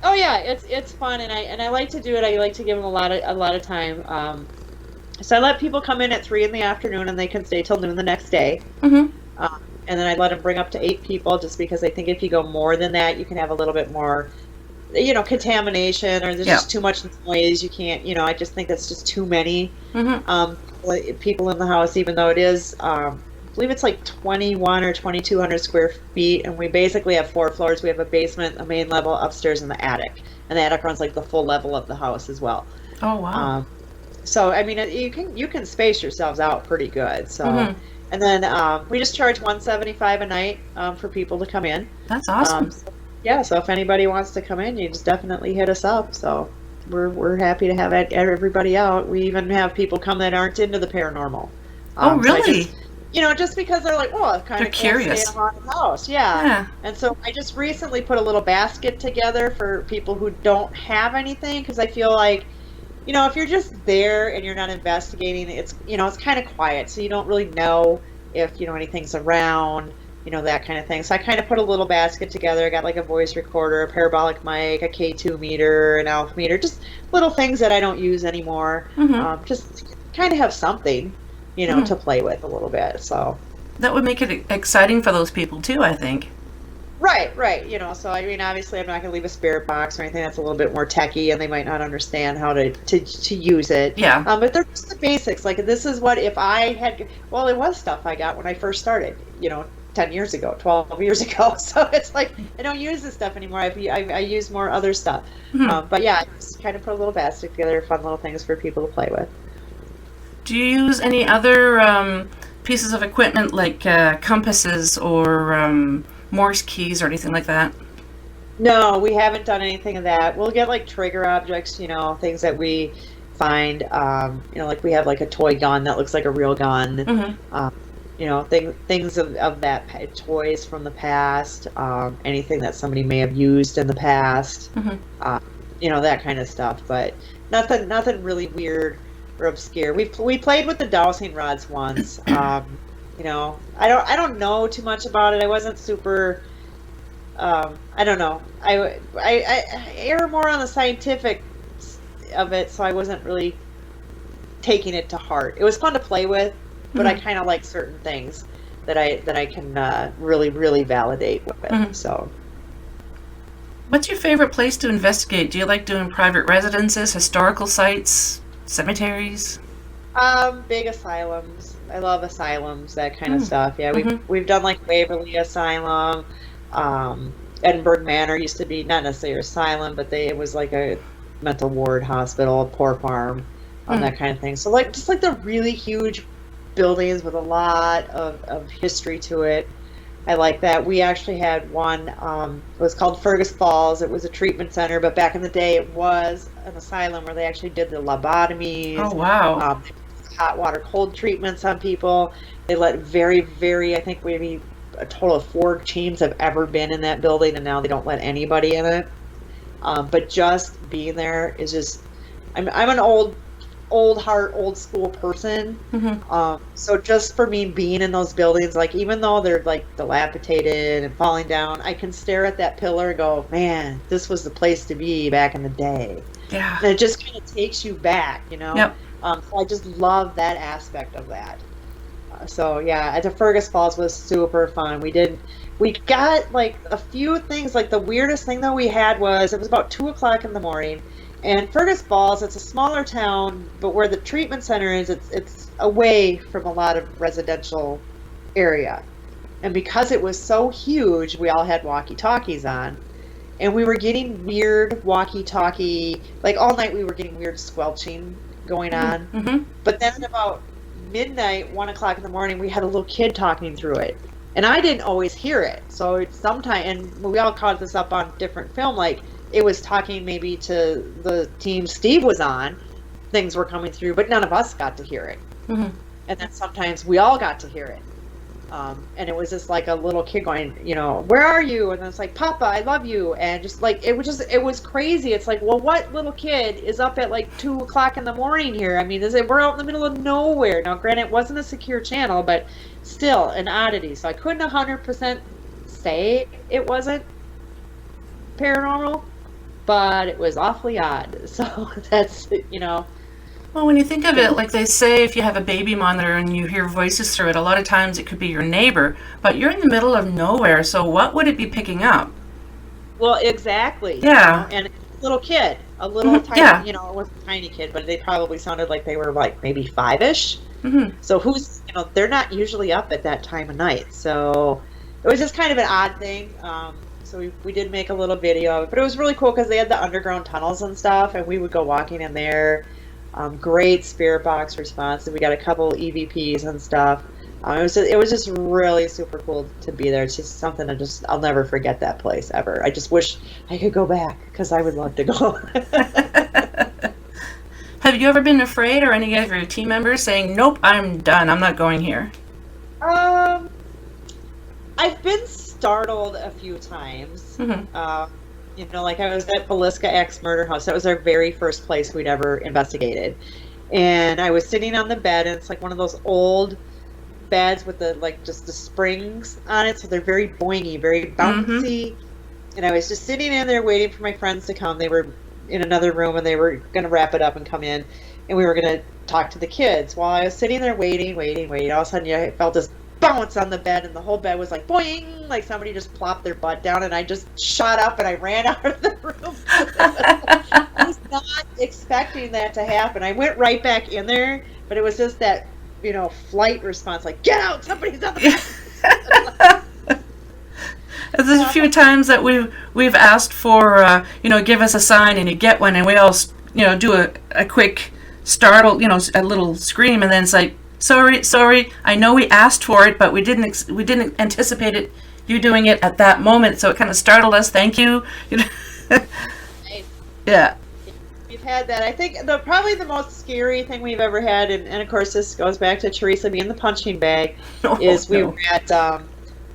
S5: Oh, yeah. It's fun, and I like to do it. I like to give them a lot of time. So I let people come in at 3 in the afternoon, and they can stay till noon the next day. And then I let them bring up to 8 people, just because I think if you go more than that, you can have a little bit more, contamination, or there's just too much noise. You can't, I just think that's just too many people in the house, even though it is, I believe it's like 21 or 2,200 square feet, and we basically have 4 floors. We have a basement, a main level, upstairs, and the attic. And the attic runs like the full level of the house as well.
S4: Oh, wow.
S5: So, I mean, you can space yourselves out pretty good. So, and then we just charge $175 a night for people to come in.
S4: That's awesome.
S5: So if anybody wants to come in, you just definitely hit us up. So we're happy to have everybody out. We even have people come that aren't into the paranormal.
S4: Oh, really?
S5: So just because they're like, it's kind of
S4: curious.
S5: Stay in a haunted house. Yeah. And so I just recently put a little basket together for people who don't have anything, because I feel like, if you're just there and you're not investigating, it's kind of quiet, so you don't really know if, anything's around, that kind of thing. So I kind of put a little basket together. I got like a voice recorder, a parabolic mic, a K2 meter, an alpha meter, just little things that I don't use anymore. Just kind of have something, to play with a little bit. So
S4: that would make it exciting for those people too, I think.
S5: Right. You know, so I mean, obviously, I'm not going to leave a spirit box or anything that's a little bit more techy, and they might not understand how to use it.
S4: Yeah.
S5: But they're just the basics. Like, this is what if I had. Well, it was stuff I got when I first started. 10 years ago, 12 years ago. So it's like I don't use this stuff anymore. I use more other stuff. But yeah, I just kind of put a little basket together, fun little things for people to play with.
S4: Do you use any other pieces of equipment like compasses or Morse keys or anything like that?
S5: No, we haven't done anything of that. We'll get like trigger objects, things that we find, like we have like a toy gun that looks like a real gun. Things of that, toys from the past, anything that somebody may have used in the past, that kind of stuff. But nothing really weird or obscure. We played with the dowsing rods once. I don't know too much about it. I wasn't super. I don't know. I err more on the scientific of it, so I wasn't really taking it to heart. It was fun to play with, but I kind of like certain things that I can really validate with it. So,
S4: what's your favorite place to investigate? Do you like doing private residences, historical sites, cemeteries?
S5: Big asylums. I love asylums, that kind of stuff. Yeah, we've done like Waverly Asylum. Edinburgh Manor used to be not necessarily an asylum, but it was like a mental ward, hospital, poor farm, that kind of thing. So just like the really huge buildings with a lot of history to it. I like that. We actually had one, it was called Fergus Falls. It was a treatment center, but back in the day it was an asylum where they actually did the lobotomies.
S4: Oh, wow.
S5: Hot water, cold treatments on people. They let very, very, I think maybe a total of 4 teams have ever been in that building, and now they don't let anybody in it. But just being there is just, I'm an old heart, old school person. So just for me being in those buildings, like even though they're like dilapidated and falling down, I can stare at that pillar and go, man, this was the place to be back in the day.
S4: Yeah.
S5: And it just kind of takes you back,
S4: Yep.
S5: So I just love that aspect of that. So yeah, at the Fergus Falls was super fun. We got like a few things. Like the weirdest thing that we had was it was about 2:00 in the morning, and Fergus Falls, it's a smaller town, but where the treatment center is, it's away from a lot of residential area. And because it was so huge, we all had walkie-talkies on, and we were getting weird walkie-talkie, like all night we were getting weird squelching going on. But then about midnight, 1:00 in the morning, we had a little kid talking through it, and I didn't always hear it. So sometime, and we all caught this up on different film, like it was talking maybe to the team Steve was on, things were coming through, but none of us got to hear it. And then sometimes we all got to hear it, and it was just like a little kid going, where are you? And then it's like, Papa, I love you. And just like it was crazy. It's like, well, what little kid is up at like 2:00 in the morning here? I mean, we're out in the middle of nowhere. Now granted, it wasn't a secure channel, but still an oddity. So I couldn't 100% say it wasn't paranormal, but it was awfully odd. So that's
S4: Well, when you think of it, like they say, if you have a baby monitor and you hear voices through it, a lot of times it could be your neighbor, but you're in the middle of nowhere, so what would it be picking up?
S5: Well, exactly.
S4: Yeah.
S5: And a little kid, a little tiny,
S4: Yeah.
S5: it wasn't a tiny kid, but they probably sounded like they were like maybe 5-ish. So they're not usually up at that time of night. So it was just kind of an odd thing. So we did make a little video of it, but it was really cool because they had the underground tunnels and stuff, and we would go walking in there. Great spirit box response. We got a couple EVPs and stuff. It was just really super cool to be there. It's just something I'll never forget that place ever. I just wish I could go back because I would love to go.
S4: Have you ever been afraid, or any of your team members saying, nope, I'm done, I'm not going here?
S5: I've been startled a few times. Like I was at Villisca X Murder House. That was our very first place we'd ever investigated. And I was sitting on the bed, and it's like one of those old beds with just the springs on it. So they're very boingy, very bouncy. And I was just sitting in there waiting for my friends to come. They were in another room, and they were going to wrap it up and come in. And we were going to talk to the kids. While I was sitting there waiting, all of a sudden I felt this bounce on the bed, and the whole bed was like boing, like somebody just plopped their butt down, and I just shot up and I ran out of the room. I was not expecting that to happen. I went right back in there, but it was just that, flight response, like, get out, somebody's on the bed.
S4: There's a few times that we've asked for, give us a sign, and you get one, and we all, do a quick startle, a little scream, and then it's like, sorry, I know we asked for it, but we didn't anticipate it, you doing it at that moment, so it kind of startled us. Thank you. Yeah.
S5: We've had that. I think probably the most scary thing we've ever had, and of course this goes back to Teresa being the punching bag, is we were at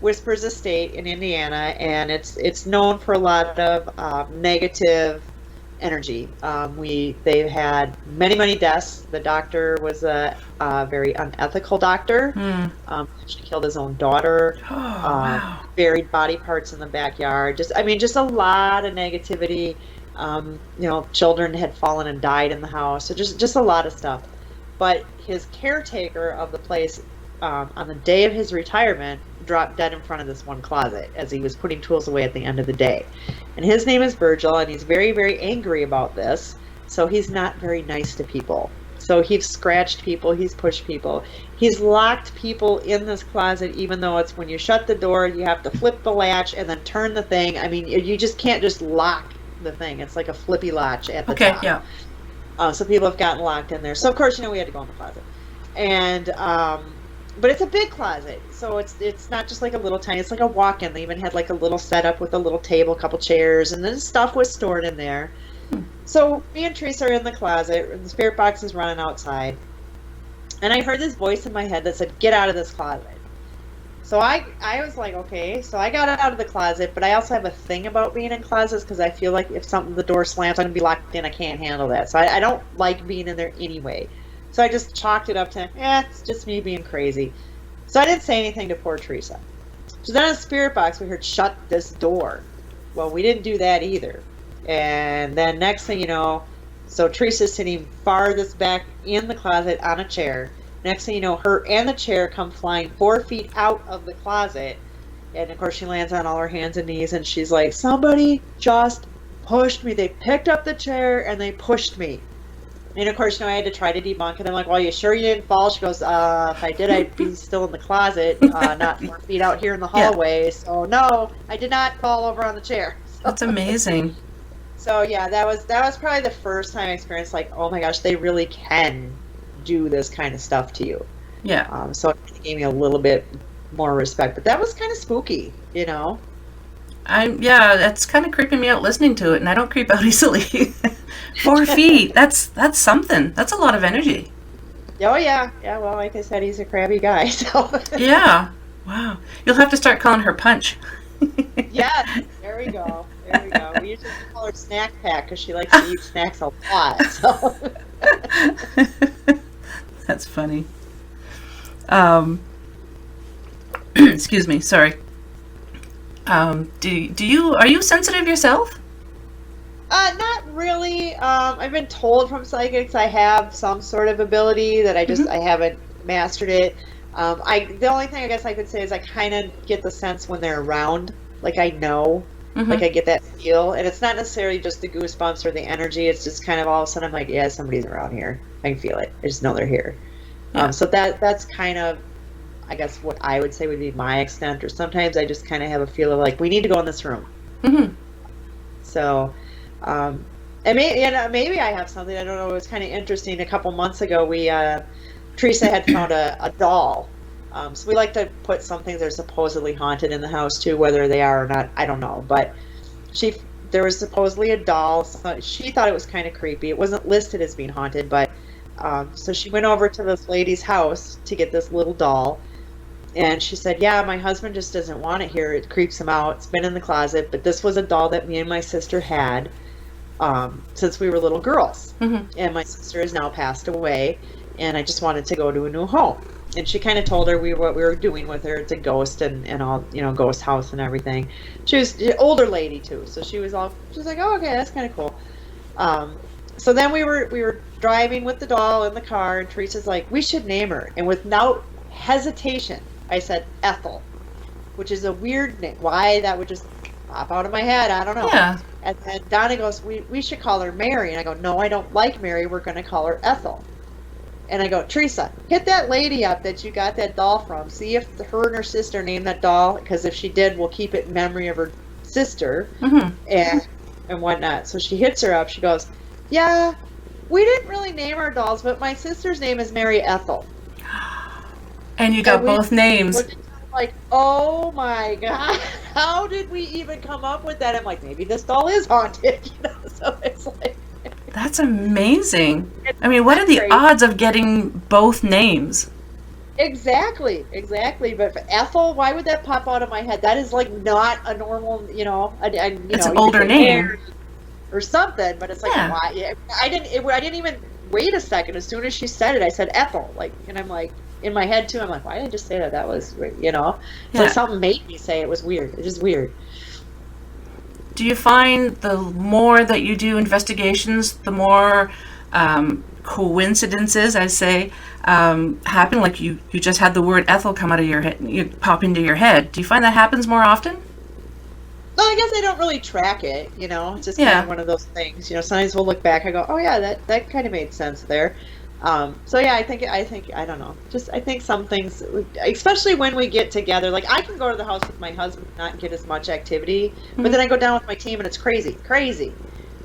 S5: Whispers Estate in Indiana, and it's known for a lot of negative energy. They've had many deaths. The doctor was a very unethical doctor. She killed his own daughter.
S4: Wow.
S5: Buried body parts in the backyard. Just a lot of negativity. Children had fallen and died in the house. So just a lot of stuff. But his caretaker of the place, on the day of his retirement, dropped dead in front of this one closet as he was putting tools away at the end of the day. And his name is Virgil, and he's very, very angry about this. So he's not very nice to people. So he's scratched people, he's pushed people. He's locked people in this closet, even though it's when you shut the door, you have to flip the latch and then turn the thing. I mean, you just can't just lock the thing. It's like a flippy latch at the top.
S4: Yeah.
S5: So people have gotten locked in there. So of course, we had to go in the closet. And but it's a big closet, so it's not just like a little tiny. It's like a walk-in. They even had like a little setup with a little table, a couple chairs, and then stuff was stored in there. So me and Teresa are in the closet, and the spirit box is running outside, and I heard this voice in my head that said, "Get out of this closet." So I was like, okay. So I got out of the closet, but I also have a thing about being in closets because I feel like if the door slams, I'm gonna be locked in. I can't handle that. So I don't like being in there anyway. So I just chalked it up to, it's just me being crazy. So I didn't say anything to poor Teresa. So then in the spirit box, we heard, shut this door. Well, we didn't do that either. And then next thing you know, so Teresa's sitting farthest back in the closet on a chair. Next thing you know, her and the chair come flying 4 feet out of the closet. And of course she lands on all her hands and knees, and she's like, somebody just pushed me. They picked up the chair and they pushed me. And of course, I had to try to debunk it. I'm like, well, you sure you didn't fall? She goes, if I did, I'd be still in the closet, not 4 feet out here in the hallway. Yeah. So no, I did not fall over on the chair. So,
S4: that's amazing.
S5: So yeah, that was probably the first time I experienced like, oh my gosh, they really can do this kind of stuff to you.
S4: Yeah.
S5: So it gave me a little bit more respect, but that was kind of spooky,
S4: That's kind of creeping me out listening to it, and I don't creep out easily. 4 feet. That's something. That's a lot of energy.
S5: Oh yeah. Yeah. Well, like I said, he's a crabby guy. So.
S4: Yeah. Wow. You'll have to start calling her Punch.
S5: Yeah. There we go. We usually call her Snack Pack because she likes to eat snacks a lot. So.
S4: That's funny. Excuse me. Sorry. Are you sensitive yourself?
S5: Not really. I've been told from psychics I have some sort of ability that I haven't mastered it. The only thing I guess I could say is I kind of get the sense when they're around, like I know, like I get that feel, and it's not necessarily just the goosebumps or the energy. It's just kind of all of a sudden I'm like, yeah, somebody's around here. I can feel it. I just know they're here. Yeah. So that's kind of, I guess, what I would say would be my extent. Or sometimes I just kind of have a feel of like, we need to go in this room. So, and maybe I have something. I don't know. It was kind of interesting. A couple months ago, Teresa had found a doll. So we like to put some things that are supposedly haunted in the house too, whether they are or not, I don't know. But there was supposedly a doll. So she thought it was kind of creepy. It wasn't listed as being haunted, but so she went over to this lady's house to get this little doll. And she said, yeah, my husband just doesn't want it here. It creeps him out. It's been in the closet. But this was a doll that me and my sister had since we were little girls. And my sister has now passed away. And I just wanted to go to a new home. And she kind of told her what we were doing with her. It's a ghost and all, ghost house and everything. She was an older lady, too. So she was like, oh, okay, that's kind of cool. So then we were driving with the doll in the car. And Teresa's like, we should name her. And without hesitation, I said Ethel, which is a weird name. Why that would just pop out of my head, I don't know.
S4: Yeah.
S5: And then Donna goes, we should call her Mary. And I go, no, I don't like Mary. We're going to call her Ethel. And I go, Teresa, hit that lady up that you got that doll from. See if her and her sister named that doll. Because if she did, we'll keep it in memory of her sister and whatnot. So she hits her up. She goes, yeah, we didn't really name our dolls, but my sister's name is Mary Ethel.
S4: And you got both names.
S5: Like, oh my God, how did we even come up with that? I'm like, maybe this doll is haunted, so it's like.
S4: That's amazing. I mean, what are the odds of getting both names?
S5: Exactly. But for Ethel, why would that pop out of my head? That is like not a normal,
S4: it's an older name.
S5: Or something, but it's like, why? Yeah, I didn't even wait a second. As soon as she said it, I said Ethel, and I'm like, in my head too, I'm like, why did I just say that? That was, So something made me say it was weird. It's just weird.
S4: Do you find the more that you do investigations, the more coincidences, I say, happen? Like you just had the word Ethel come out of your head, you pop into your head. Do you find that happens more often?
S5: Well, I guess I don't really track it, It's just kind of one of those things. Sometimes we'll look back, I go, oh yeah, that kind of made sense there. So yeah, I think I don't know. Just I think some things, especially when we get together, like I can go to the house with my husband and not get as much activity, but then I go down with my team and it's crazy.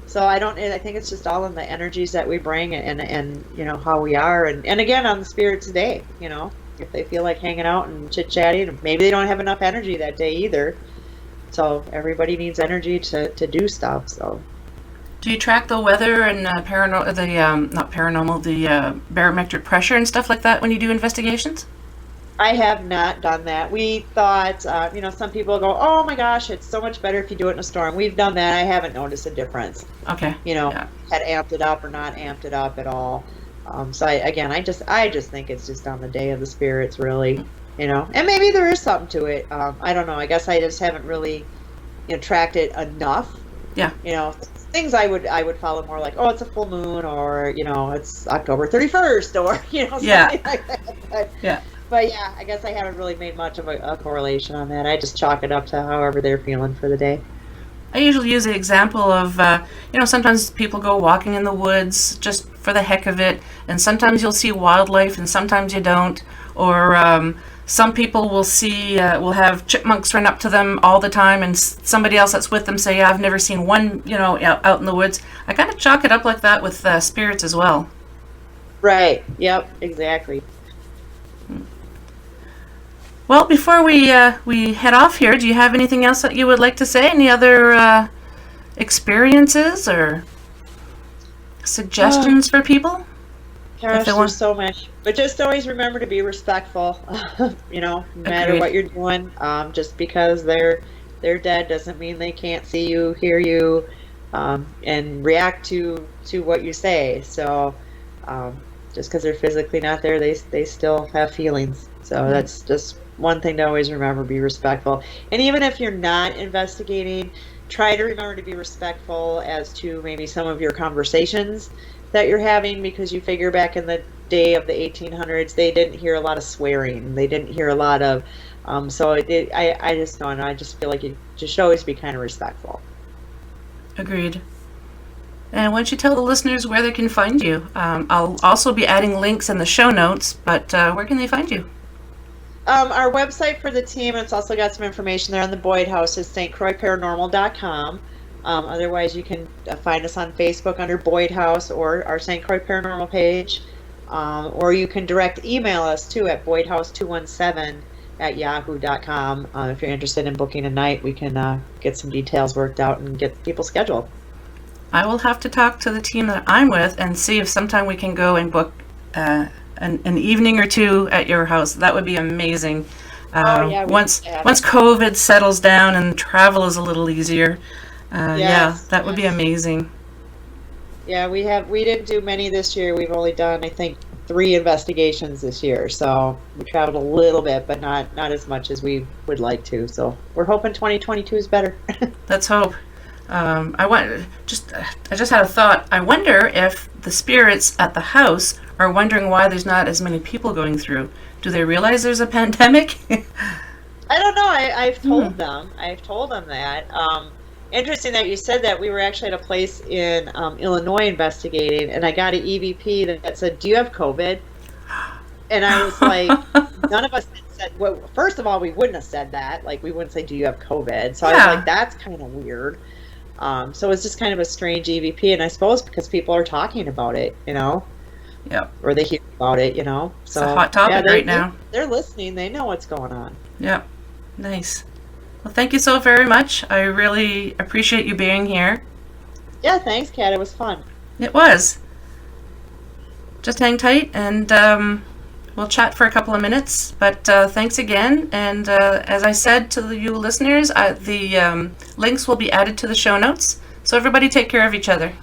S5: So I think it's just all in the energies that we bring and how we are and again on the Spirits Day, if they feel like hanging out and chit chatting, and maybe they don't have enough energy that day either. So everybody needs energy to do stuff. So.
S4: Do you track the weather and the barometric pressure and stuff like that when you do investigations?
S5: I have not done that. We thought, some people go, oh my gosh, it's so much better if you do it in a storm. We've done that. I haven't noticed a difference.
S4: Okay.
S5: Had amped it up or not amped it up at all. So I just think it's just on the day of the spirits, really, and maybe there is something to it. I don't know. I guess I just haven't really, tracked it enough.
S4: Yeah.
S5: Things I would follow more like, oh, it's a full moon, or it's October 31st, or something like that. But yeah, I guess I haven't really made much of a correlation on that. I just chalk it up to however they're feeling for the day.
S4: I usually use the example of, sometimes people go walking in the woods just for the heck of it, and sometimes you'll see wildlife, and sometimes you don't, or some people will will have chipmunks run up to them all the time, and somebody else that's with them say, yeah, I've never seen one, out in the woods. I kind of chalk it up like that with spirits as well.
S5: Right. Yep. Exactly.
S4: Well, before we head off here, do you have anything else that you would like to say? Any other experiences or suggestions for people?
S5: Gosh, there's so much. But just always remember to be respectful, no matter what you're doing. Just because they're dead doesn't mean they can't see you, hear you, and react to what you say. So just because they're physically not there, they still have feelings. So that's just one thing to always remember, be respectful. And even if you're not investigating, try to remember to be respectful as to maybe some of your conversations that you're having, because you figure back in the day of the 1800s, they didn't hear a lot of swearing. They didn't hear a lot of, I just don't know. I just feel like you just should always be kind of respectful.
S4: Agreed. And why don't you tell the listeners where they can find you? I'll also be adding links in the show notes, but where can they find you?
S5: Our website for the team, and it's also got some information there on the Boyd House, is stcroixparanormal.com. Otherwise, you can find us on Facebook under Boyd House or our St. Croix Paranormal page. Or you can direct email us too at boydhouse217@yahoo.com. If you're interested in booking a night, we can get some details worked out and get people scheduled.
S4: I will have to talk to the team that I'm with and see if sometime we can go and book an evening or two at your house. That would be amazing. Once COVID settles down and travel is a little easier, that would be amazing.
S5: Yeah, we didn't do many this year. We've only done, I think, 3 investigations this year. So we traveled a little bit, but not as much as we would like to. So we're hoping 2022 is better.
S4: Let's hope. I just had a thought. I wonder if the spirits at the house are wondering why there's not as many people going through. Do they realize there's a pandemic?
S5: I don't know. I've told them. I've told them that. Interesting that you said that. We were actually at a place in Illinois investigating, and I got an EVP that said, "Do you have COVID?" And I was like, none of us had said. Well, first of all, we wouldn't have said that. Like, we wouldn't say, "Do you have COVID?" So I was like, that's kind of weird. So it's just kind of a strange EVP, and I suppose because people are talking about it, you know.
S4: Yep.
S5: Or they hear about it, you know. So
S4: it's a hot topic right now.
S5: They're listening. They know what's going on.
S4: Yep. Nice. Well, thank you so very much. I really appreciate you being here.
S5: Yeah, thanks, Kat. It was fun.
S4: It was. Just hang tight, and we'll chat for a couple of minutes. But thanks again. And as I said to you listeners, the links will be added to the show notes. So everybody take care of each other.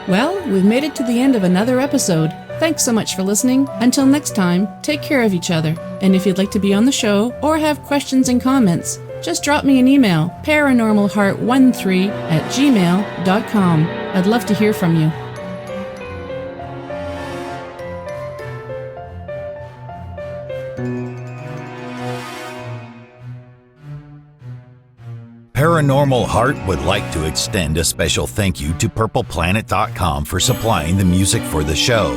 S6: Well, we've made it to the end of another episode. Thanks so much for listening. Until next time, take care of each other. And if you'd like to be on the show or have questions and comments, just drop me an email, paranormalheart13@gmail.com. I'd love to hear from you.
S3: Paranormal Heart would like to extend a special thank you to PurplePlanet.com for supplying the music for the show.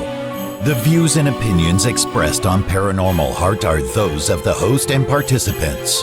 S3: The views and opinions expressed on Paranormal Heart are those of the host and participants.